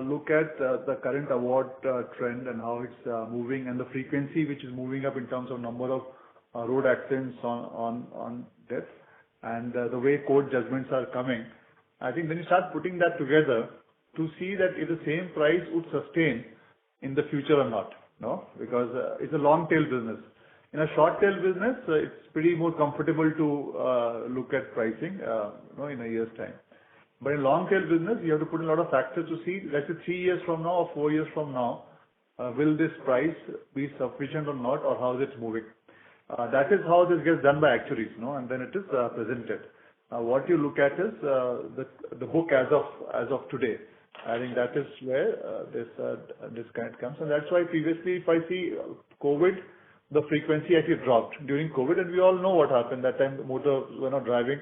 look at the current award trend and how it's moving, and the frequency which is moving up in terms of number of road accidents on death, and the way court judgments are coming, I think when you start putting that together to see that if the same price would sustain in the future or not, because it's a long tail business. In a short tail business, it's pretty more comfortable to look at pricing, in a year's time. But in long tail business, you have to put a lot of factors to see, let's say 3 years from now or 4 years from now, will this price be sufficient or not, or how is it moving? That is how this gets done by actuaries, and then it is presented. What you look at is the book as of today. I think that is where this kind comes, and that's why previously, if I see COVID, the frequency actually dropped during COVID, and we all know what happened. That time the motors were not driving,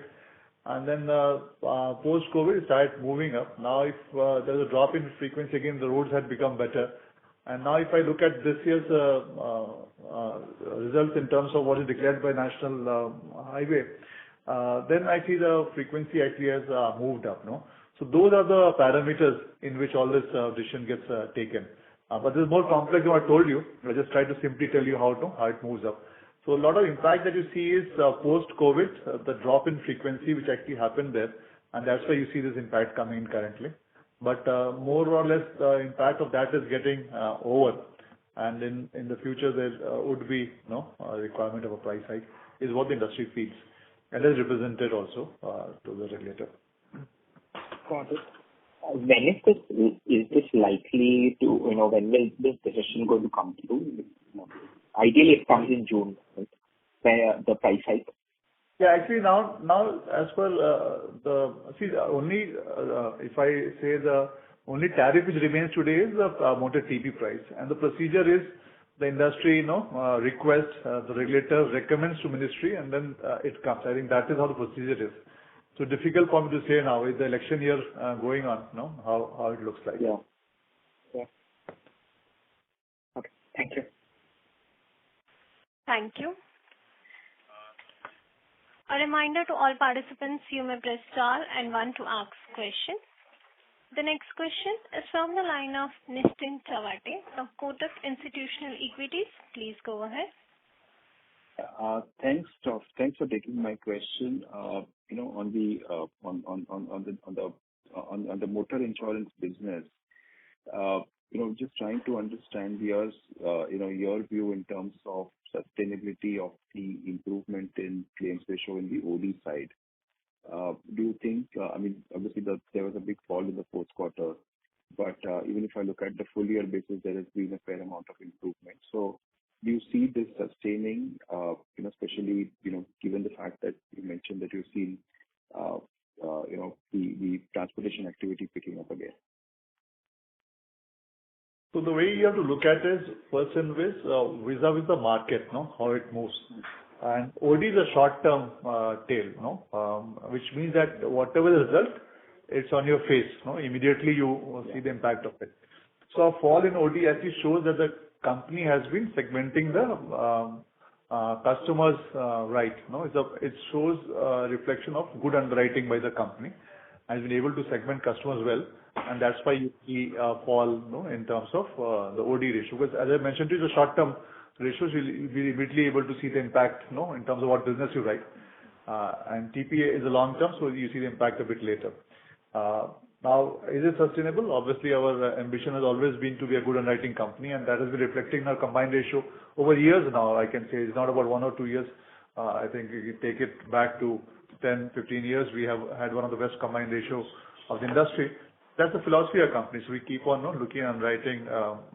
and then post-COVID it started moving up. Now, if there's a drop in frequency again, the roads had become better. And now, if I look at this year's results in terms of what is declared by National Highway, then I see the frequency actually has moved up. So those are the parameters in which all this decision gets taken. But this is more complex than what I told you. I just tried to simply tell you how it moves up. So a lot of impact that you see is post-COVID, the drop in frequency which actually happened there, and that's why you see this impact coming in currently. But more or less, the impact of that is getting over, and in the future there would be a requirement of a price hike, is what the industry feels, and is represented also to the regulator. Got it. When is this likely to, when will this decision going to come through? Ideally, it comes in June, right? The price hike. Yeah, actually now as per if I say the only tariff which remains today is the motor TP price, and the procedure is the industry requests, the regulator recommends to ministry, and then it comes. I think that is how the procedure is. So difficult for me to say now with the election year going on, how it looks like. Yeah. Okay. Thank you. Thank you. A reminder to all participants, you may press star and one to ask question. The next question is from the line of Nistin Chawate of Kotak Institutional Equities. Please go ahead. Thanks for taking my question. On the motor insurance business, just trying to understand your view in terms of sustainability of the improvement in claims ratio in the OD side. Do you think, obviously there was a big fall in the fourth quarter, but even if I look at the full year basis, there has been a fair amount of improvement. So do you see this sustaining, especially, given the fact that you mentioned that you've seen, the transportation activity picking up again? So the way you have to look at it is first and vis-a-vis the market, how it moves. And OD is a short-term tail, which means that whatever the result, it's on your face. Immediately you see the impact of it. So a fall in OD actually shows that the company has been segmenting the customers right. It shows a reflection of good underwriting by the company, has been able to segment customers well, and that's why you see a fall in terms of the OD ratio. Because as I mentioned, it's a short-term ratios, you'll be immediately able to see the impact in terms of what business you write. And TPA is a long-term, so you see the impact a bit later. Now, is it sustainable? Obviously, our ambition has always been to be a good underwriting company, and that has been reflecting in our combined ratio over years now. I can say it's not about 1 or 2 years. I think if you take it back to 10, 15 years, we have had one of the best combined ratios of the industry. That's the philosophy of our company. So we keep on looking at underwriting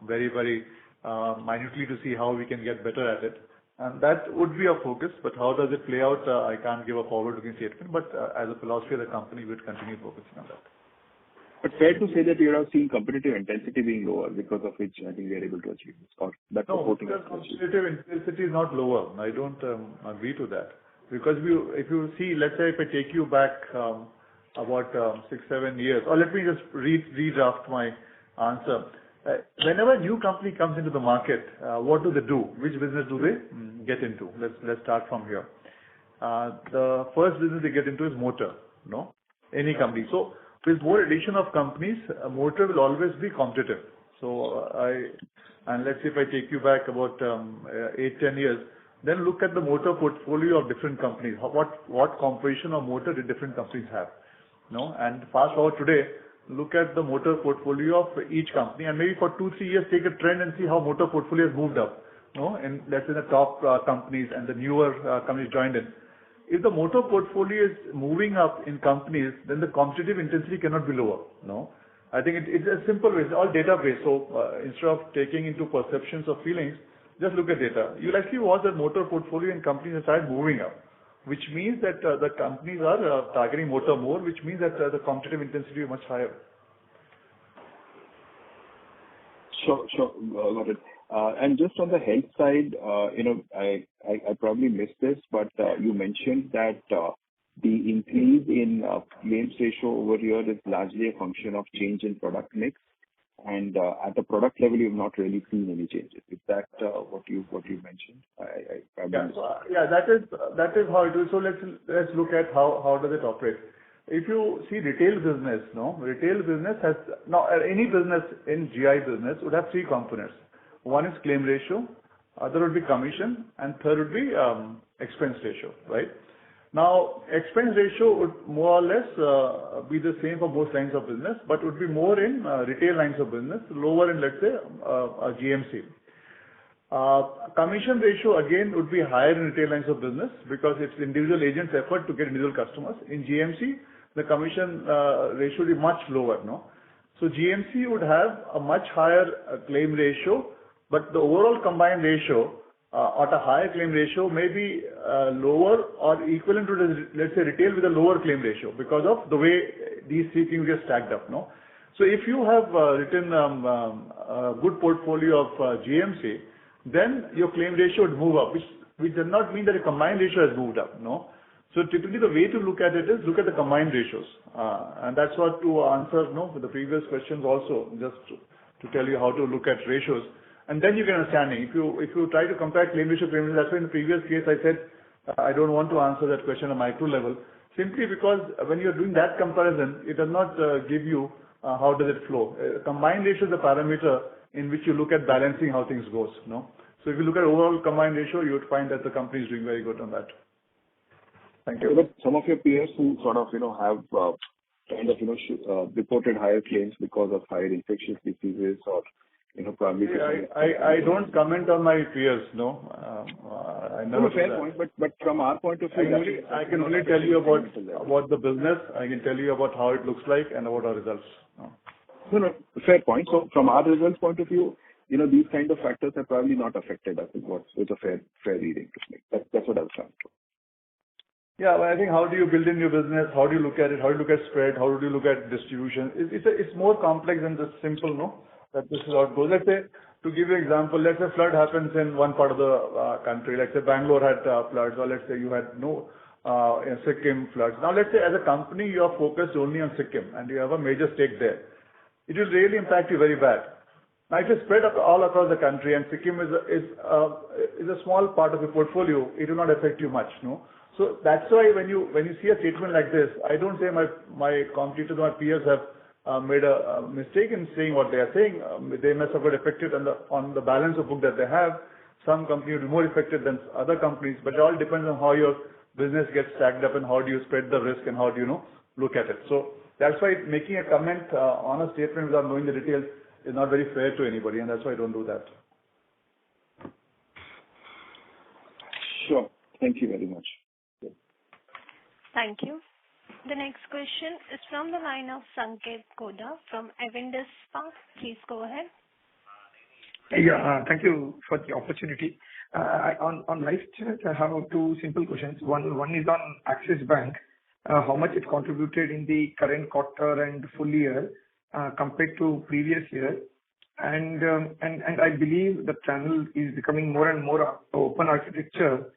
very, very minutely to see how we can get better at it. And that would be our focus, but how does it play out? I can't give a forward-looking statement, but as a philosophy of the company, we would continue focusing on that. But fair to say that you have seen competitive intensity being lower, because of which I think we are able to achieve this. Or that's no, because competitive intensity is not lower. I don't agree to that. Because if you see, let's say if I take you back about 6-7 years, or let me just redraft my answer. Whenever a new company comes into the market, what do they do? Which business do they get into? Let's start from here. The first business they get into is motor. Any company. So with more addition of companies, motor will always be competitive. So let's say if I take you back about 8-10 years, then look at the motor portfolio of different companies. What composition of motor did different companies have? And fast forward today, look at the motor portfolio of each company, and maybe for 2-3 years take a trend and see how motor portfolio has moved up. And let's say the top companies and the newer companies joined in. If the motor portfolio is moving up in companies, then the competitive intensity cannot be lower. I think it's a simple way. It's all data-based. So instead of taking into perceptions or feelings, just look at data. You'll actually watch that motor portfolio and companies have started moving up, which means that the companies are targeting motor more, which means that the competitive intensity is much higher. Sure, got it. And just on the health side, I probably missed this, but you mentioned that the increase in claims ratio over here is largely a function of change in product mix, and at the product level, you've not really seen any changes. Is that what you mentioned? Yeah, that is how it is. So let's look at how does it operate. if you see retail business, retail business has now any business in GI business would have three components. One is claim ratio, other would be commission, and third would be expense ratio, right? Now, expense ratio would more or less be the same for both lines of business, but would be more in retail lines of business, lower in, let's say, GMC. Commission ratio again would be higher in retail lines of business because it's individual agents' effort to get individual customers. In GMC, the commission ratio would be much lower, So GMC would have a much higher claim ratio, but the overall combined ratio at a higher claim ratio may be lower or equivalent to, let's say, retail with a lower claim ratio because of the way these three things get stacked up, So if you have written a good portfolio of GMC, then your claim ratio would move up, which does not mean that the combined ratio has moved up, So typically the way to look at it is look at the combined ratios. And that's what to answer, with the previous questions also, just to tell you how to look at ratios. And then you get understanding. If you try to compare claim ratio, that's why in the previous case I said I don't want to answer that question on a micro level, simply because when you're doing that comparison, it does not give you how does it flow. Combined ratio is a parameter in which you look at balancing how things goes, So if you look at overall combined ratio, you would find that the company is doing very good on that. Thank you. But some of your peers who sort of, have reported higher claims because of higher infectious diseases or, probably. I don't comment on my peers, I never do fair that. point, but from our point of view, I can only tell you about the business. I can tell you about how it looks like and about our results. No, fair point. So from our results point of view, these kind of factors have probably not affected us. It's a fair reading to make. That's what I was trying to. Yeah, but I think how do you build in your business? How do you look at it? How do you look at spread? How do you look at distribution? It's more complex than just simple, that this is how it goes. Let's say, to give you an example, let's say flood happens in one part of the country. Let's say Bangalore had floods, or let's say you had Sikkim floods. Now, let's say as a company, you are focused only on Sikkim and you have a major stake there. It will really impact you very bad. Now, if you spread all across the country and Sikkim is a small part of your portfolio, it will not affect you much, So that's why when you see a statement like this, I don't say my competitors, my peers have made a mistake in saying what they are saying. They must have got affected on the balance of book that they have. Some companies will be more affected than other companies, but it all depends on how your business gets stacked up and how do you spread the risk and how do you look at it. So that's why making a comment on a statement without knowing the details is not very fair to anybody, and that's why I don't do that. Sure. Thank you very much. Thank you. The next question is from the line of Sanket Koda from Avendus Spark. Please go ahead. Yeah, thank you for the opportunity. On life insurance, I have two simple questions. One is on Axis Bank. How much it contributed in the current quarter and full year compared to previous year? And I believe the channel is becoming more and more open architecture.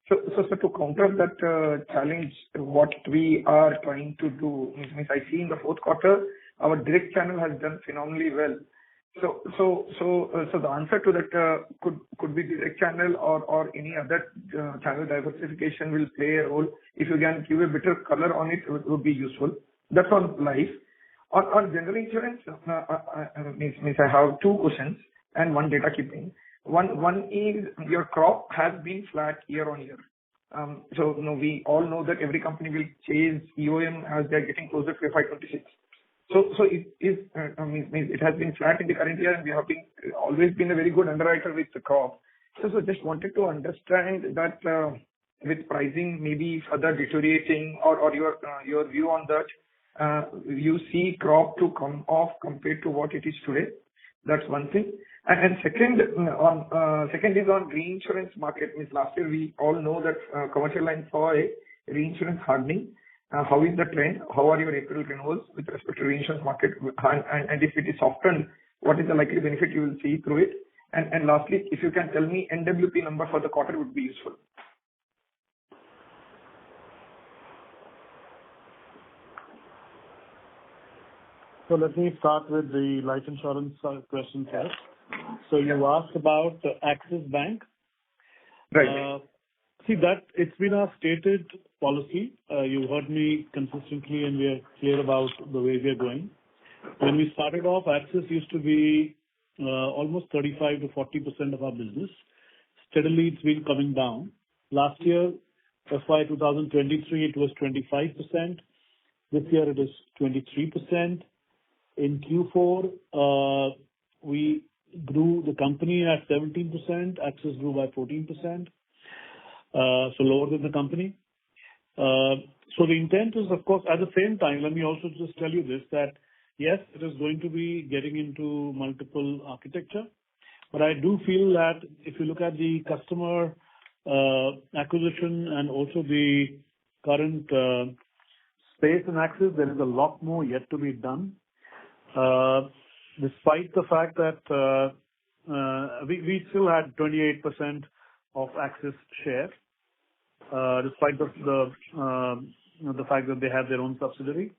So to counter that challenge, what we are trying to do means I see in the fourth quarter our direct channel has done phenomenally well. So the answer to that could be direct channel or any other channel diversification will play a role. If you can give a better color on it, would be useful. That's on life. On general insurance, means I have two questions and one data keeping. One is your crop has been flat year on year. So we all know that every company will chase EOM as they are getting closer to FY26. So it has been flat in the current year, and we have always been a very good underwriter with the crop. So just wanted to understand that with pricing maybe further deteriorating or your view on that, you see crop to come off compared to what it is today. That's one thing. And second is on reinsurance market. Means last year we all know that commercial line saw a reinsurance hardening. How is the trend? How are your April renewals with respect to reinsurance market? And if it is softened, what is the likely benefit you will see through it? And lastly, if you can tell me NWP number for the quarter would be useful. So let me start with the life insurance question first. So you asked about Axis Bank. Right. See that it's been our stated policy. You heard me consistently, and we are clear about the way we are going. When we started off, Axis used to be almost 35 to 40% of our business. Steadily, it's been coming down. Last year, FY 2023, it was 25%. This year, it is 23%. In Q4, we grew the company at 17%. Axis grew by 14%, so lower than the company. So the intent is, of course, at the same time, let me also just tell you this, that yes, it is going to be getting into multiple architecture, but I do feel that if you look at the customer acquisition and also the current space in Axis, there is a lot more yet to be done. Despite the fact that we still had 28% of Axis share, despite the fact that they have their own subsidiary.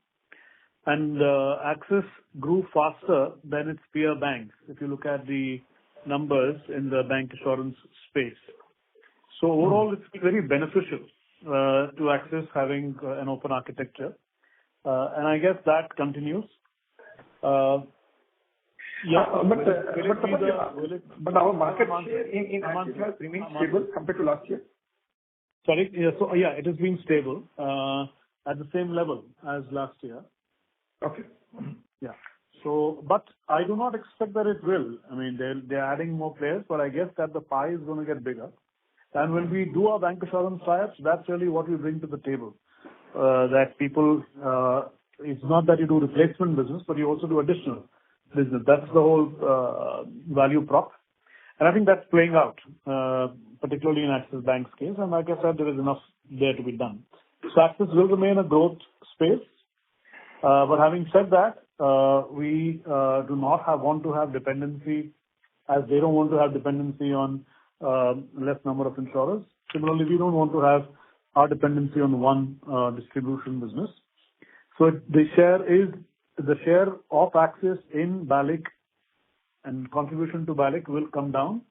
And Axis grew faster than its peer banks, if you look at the numbers in the bank assurance space. So overall, it's been very beneficial to Axis having an open architecture. And I guess that continues. Yeah, but our market share in Axis has remained stable compared to last year. Sorry, yeah, so yeah, it has been stable at the same level as last year. Okay. Yeah. So, but I do not expect that it will. I mean, they're adding more players, but I guess that the pie is going to get bigger. And when we do our bank assurance tie-ups, that's really what we bring to the table. That people, it's not that you do replacement business, but you also do additional business. That's the whole value prop. And I think that's playing out, particularly in Axis Bank's case. And like I said, there is enough there to be done. So Axis will remain a growth space. But having said that, we do not want to have dependency, as they don't want to have dependency on less number of insurers. Similarly, we don't want to have our dependency on one distribution business. So the share of Axis in BALIC and contribution to BALIC will come down,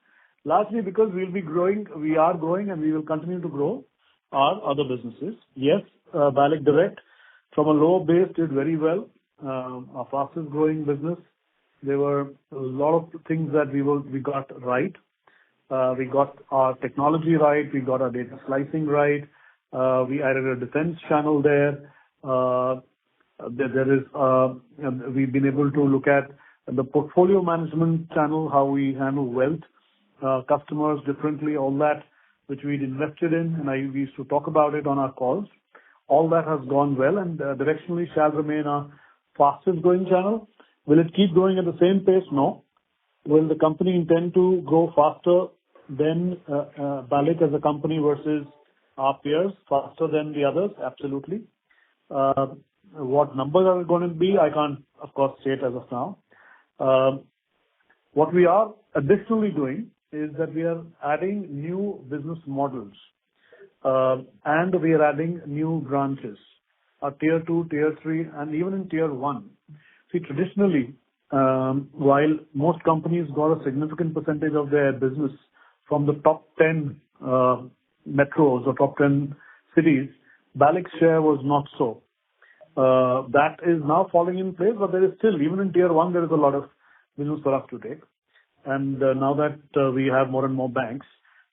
largely because we are growing and we will continue to grow our other businesses. Yes, BALIC Direct from a low base did very well. Our fastest growing business. There were a lot of things that we got right. We got our technology right. We got our data slicing right. We added a defense channel there. We've been able to look at the portfolio management channel, how we handle wealth customers differently, all that which we'd invested in, and we used to talk about it on our calls. All that has gone well and directionally shall remain our fastest growing channel. Will it keep growing at the same pace? No. Will the company intend to grow faster than BALIC as a company versus our peers, faster than the others? Absolutely. What numbers are going to be, I can't, of course, say it as of now. What we are additionally doing is that we are adding new business models. And we are adding new branches, tier 2, tier 3, and even in tier 1. See, traditionally, while most companies got a significant percentage of their business from the top 10 metros or top 10 cities, BALIC's share was not so. That is now falling in place, but there is still, even in tier 1, there is a lot of business for us to take. And now that we have more and more banks,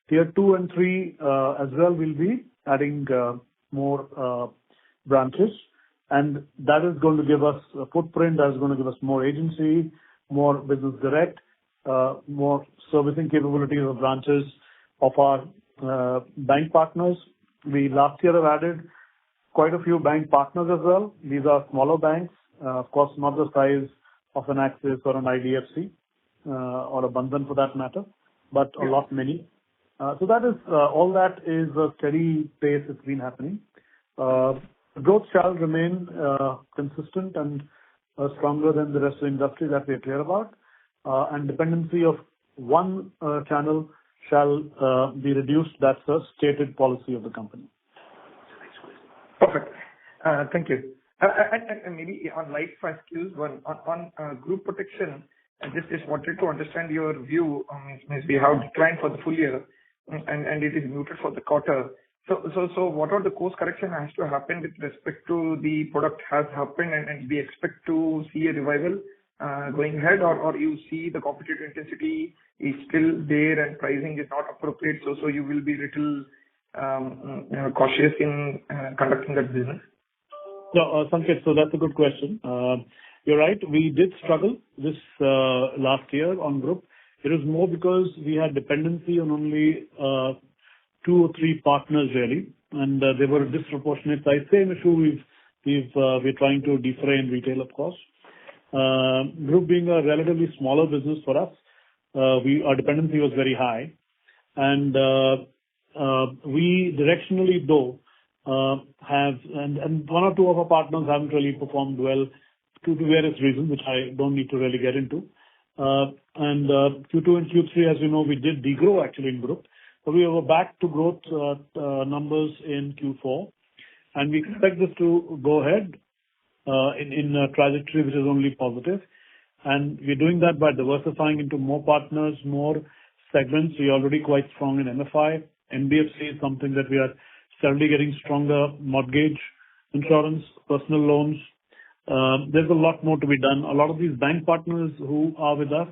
tier 2 and 3 as well will be adding more branches. And that is going to give us a footprint, that is going to give us more agency, more business direct, more servicing capabilities of branches of our bank partners. We last year have added quite a few bank partners as well. These are smaller banks, of course, not the size of an Axis or an IDFC or a Bandhan for that matter, but a lot many. So that is all that is a steady pace it's been happening. Growth shall remain consistent and stronger than the rest of the industry that we are clear about. And dependency of one channel shall be reduced. That's a stated policy of the company. Perfect. Thank you. And maybe on life skills, on group protection, I just wanted to understand your view. Means we have declined for the full year. and it is muted for the quarter. So what are the course correction has to happen with respect to the product has happened and we expect to see a revival going ahead, or you see the competitive intensity is still there and pricing is not appropriate, so you will be little cautious in conducting that business? No, Sanket, so that's a good question. You're right, we did struggle this last year on group. It was more because we had dependency on only 2 or 3 partners really, and they were disproportionate size. Same issue we're trying to defray in retail, of course. Group being a relatively smaller business for us, our dependency was very high, and we directionally though have and 1 or 2 of our partners haven't really performed well due to various reasons, which I don't need to really get into. And Q2 and Q3, as you know, we did degrow actually in group, but we were back to growth numbers in Q4, and we expect this to go ahead in a trajectory which is only positive. And we're doing that by diversifying into more partners, more segments. We're already quite strong in MFI. NBFC is something that we are steadily getting stronger. Mortgage, insurance, personal loans. There's a lot more to be done. A lot of these bank partners who are with us,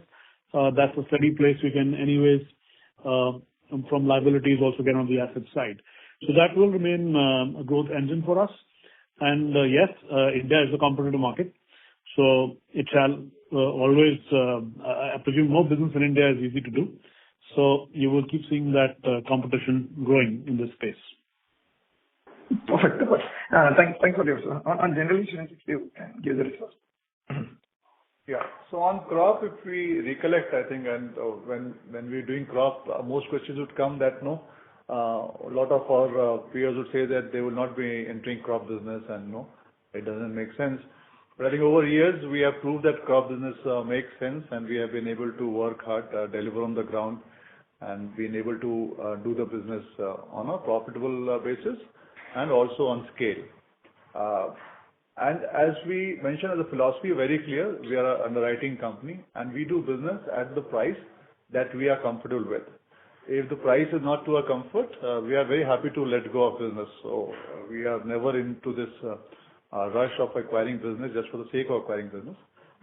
that's a steady place we can anyways, from liabilities also get on the asset side. So that will remain a growth engine for us. And yes, India is a competitive market, so it shall always, I presume no business in India is easy to do. So you will keep seeing that competition growing in this space. Perfect. Thanks for the answer. On general insurance, if you can give the response. Yeah. So on crop, if we recollect, I think, and when we're doing crop, most questions would come that no, a lot of our peers would say that they will not be entering crop business, and no, it doesn't make sense. But I think over years we have proved that crop business makes sense, and we have been able to work hard, deliver on the ground, and been able to do the business on a profitable basis and also on scale. And as we mentioned as a philosophy, very clear, we are an underwriting company and we do business at the price that we are comfortable with. If the price is not to our comfort, we are very happy to let go of business. So we are never into this rush of acquiring business just for the sake of acquiring business.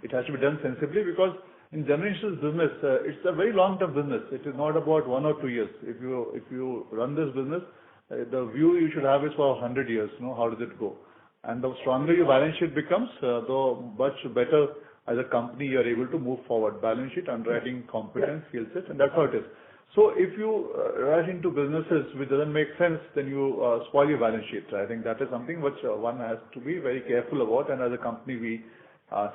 It has to be done sensibly, because in general insurance business, it's a very long-term business. It is not about 1 or 2 years. If you run this business, the view you should have is for 100 years. How does it go? And the stronger your balance sheet becomes, the much better as a company you are able to move forward. Balance sheet, underwriting, competence, skill set, and that's how it is. So if you rush into businesses which doesn't make sense, then you spoil your balance sheet. I think that is something which one has to be very careful about, and as a company we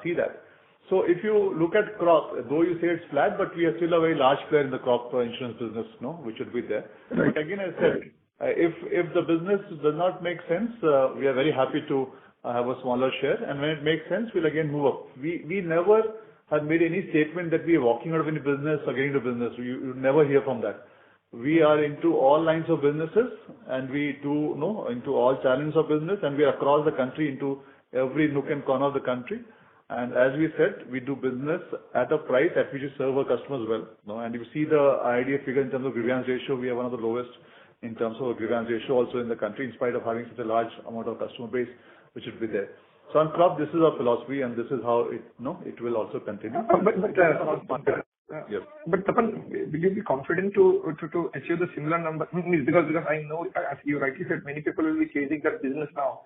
see that. So if you look at crop, though you say it's flat, but we are still a very large player in the crop insurance business, which should be there. Right. But again, I said, if the business does not make sense, we are very happy to have a smaller share, and when it makes sense, we'll again move up. We never have made any statement that we are walking out of any business or getting into business. You never hear from that. We are into all lines of businesses, and we do into all channels of business, and we are across the country into every nook and corner of the country. And as we said, we do business at a price at which we serve our customers well. And you see the IRDAI figure in terms of grievance ratio, we are one of the lowest in terms of grievance ratio also in the country, in spite of having such a large amount of customer base which should be there. So on crop, this is our philosophy, and this is how it will also continue. Yes. But Tapan, will you be confident to achieve the similar number? Because I know, as you rightly said, many people will be chasing that business now.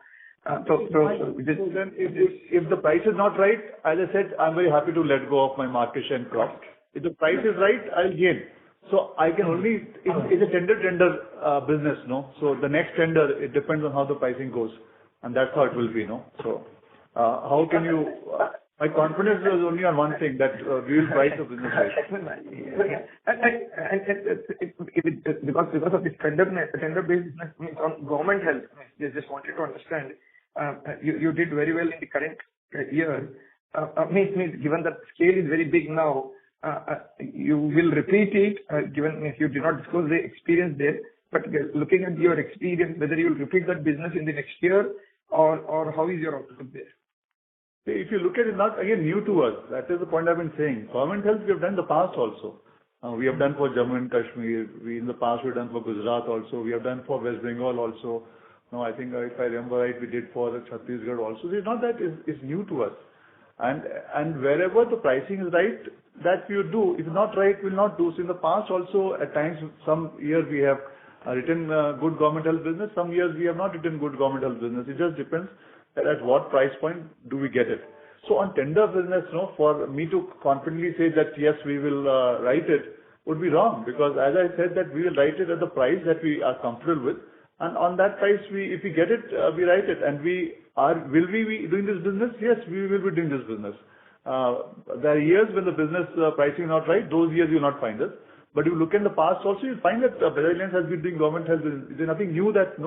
So then if the price is not right, as I said, I'm very happy to let go of my market share in crop. If the price is right, I'll gain. So I can only, it's a tender business, So the next tender, it depends on how the pricing goes, and that's how it will be, So how can you? My confidence is only on one thing, that we will price the business right. Because of this tender-based business means on government health, just wanted to understand. You did very well in the current year. Means given that scale is very big now, you will repeat it. Given if you did not disclose the experience there, but looking at your experience, whether you will repeat that business in the next year, or how is your outlook there? If you look at it, not again new to us. That is the point I've been saying. Government health we have done in the past also. We have done for Jammu and Kashmir. In the past, we've done for Gujarat also. We have done for West Bengal also. No, I think if I remember right, we did for Chhattisgarh also. It's not that it's new to us. And wherever the pricing is right, that we will do. If not right, we will not do. So in the past also, at times, some years we have written good government health business. Some years we have not written good government health business. It just depends at what price point do we get it. So on tender business, for me to confidently say that yes, we will write it would be wrong, because as I said that we will write it at the price that we are comfortable with, and on that price, if we get it, we write it. And will we be doing this business? Yes, we will be doing this business. There are years when the business pricing is not right. Those years you will not find us. But if you look in the past also, you'll find that Bajaj Allianz has been doing government health business. There's nothing new that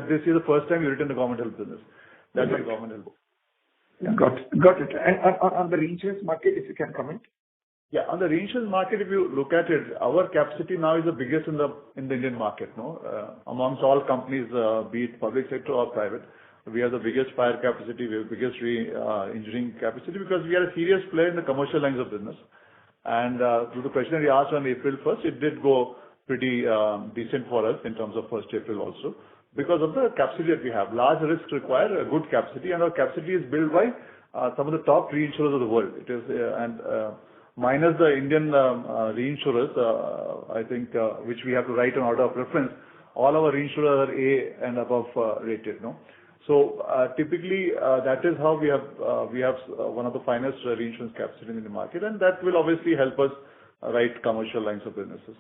this is the first time you written the government health business. That's the government health. Yeah. Got it. And on the reinsurance market, if you can comment? Yeah, on the reinsurance market, if you look at it, our capacity now is the biggest in the Indian market, amongst all companies, be it public sector or private. We have the biggest fire capacity, we have the biggest engineering capacity, because we are a serious player in the commercial lines of business. And to the question that you asked on April 1st, it did go pretty decent for us in terms of 1st April also, because of the capacity that we have. Large risks require a good capacity, and our capacity is built by some of the top reinsurers of the world. It is minus the Indian reinsurers, I think, which we have to write an order of preference. All our reinsurers are A and above rated. So typically, that is how we have one of the finest reinsurance capacity in the market, and that will obviously help us write commercial lines of businesses.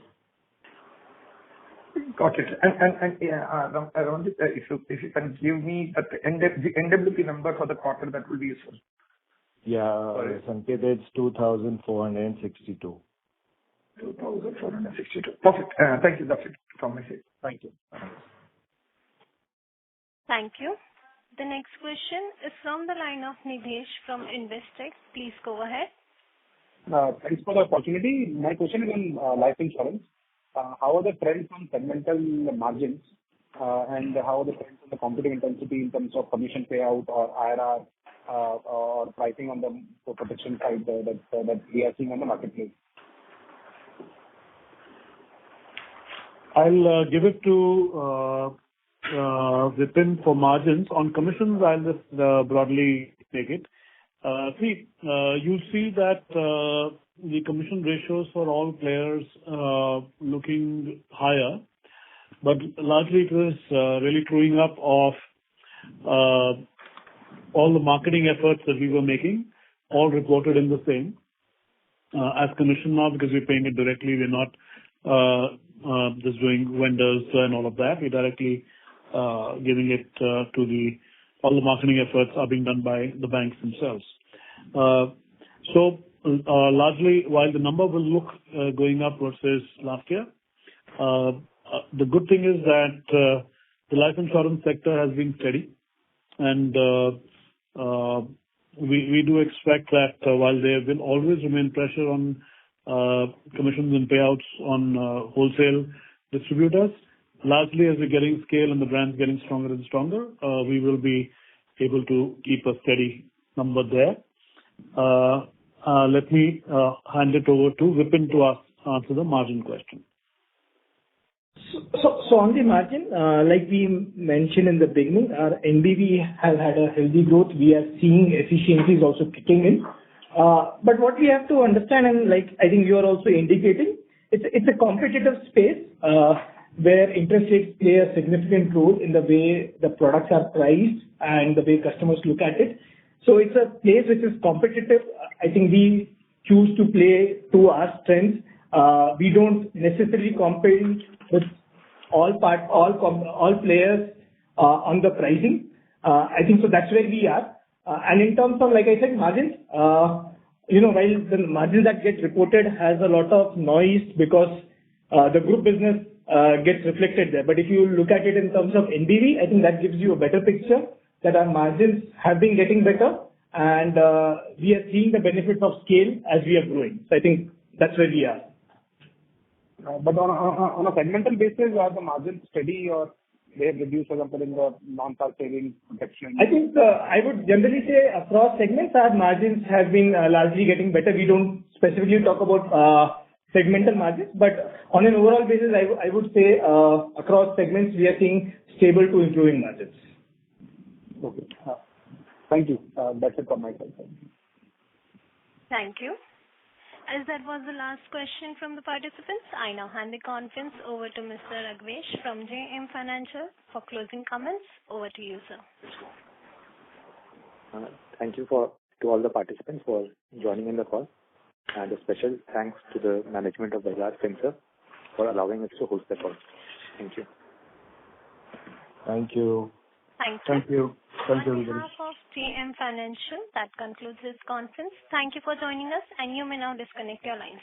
Got it. And around it, if you can give me the NWP number for the quarter, that will be useful. Yeah, Sanket, it's 2,462. 2,462. Perfect. Thank you. That's it from my side. Thank you. Thank you. The next question is from the line of Nidhesh from Investec. Please go ahead. Thanks for the opportunity. My question is on life insurance. How are the trends on segmental margins, and how are the trends on the competitive intensity in terms of commission payout or IRR, or pricing on the protection side that we are seeing on the marketplace? I'll give it to Vipin for margins. On commissions, I'll just broadly take it. You see that the commission ratios for all players looking higher, but largely it was really truing up of all the marketing efforts that we were making, all reported in the same as commission now, because we're paying it directly. We're not just doing vendors and all of that. We're directly giving it to all the marketing efforts are being done by the banks themselves. So largely, while the number will look going up versus last year, the good thing is that the life insurance sector has been steady, and we do expect that while there will always remain pressure on commissions and payouts on wholesale distributors, largely as we're getting scale and the brand's getting stronger and stronger, we will be able to keep a steady number there. Let me hand it over to Vipin to answer the margin question. So on the margin, like we mentioned in the beginning, our NBV has had a healthy growth. We are seeing efficiencies also kicking in. But what we have to understand, and like I think you are also indicating, it's a competitive space where interest rates play a significant role in the way the products are priced and the way customers look at it. So it's a place which is competitive. I think we choose to play to our strengths. We don't necessarily compete with all players on the pricing. I think so that's where we are. And in terms of, like I said, margins, while the margins that get reported has a lot of noise because the group business gets reflected there. But if you look at it in terms of NBV, I think that gives you a better picture that our margins have been getting better, and we are seeing the benefits of scale as we are growing. So I think that's where we are. But on a segmental basis, are the margins steady or they have reduced, for example, in the non-par savings protection? I think I would generally say across segments, our margins have been largely getting better. We don't specifically talk about segmental margins. But on an overall basis, I would say across segments we are seeing stable to improving margins. Okay. Thank you. That's it from my side. Thank you. As that was the last question from the participants, I now hand the conference over to Mr. Raghavesh from JM Financial for closing comments. Over to you, sir. Thank you to all the participants for joining in the call, and a special thanks to the management of Bajaj Finserv for allowing us to host the call. Thank you. Thank you. Thank you. Thank you, On everybody. behalf of JM Financial, that concludes this conference. Thank you for joining us, and you may now disconnect your lines.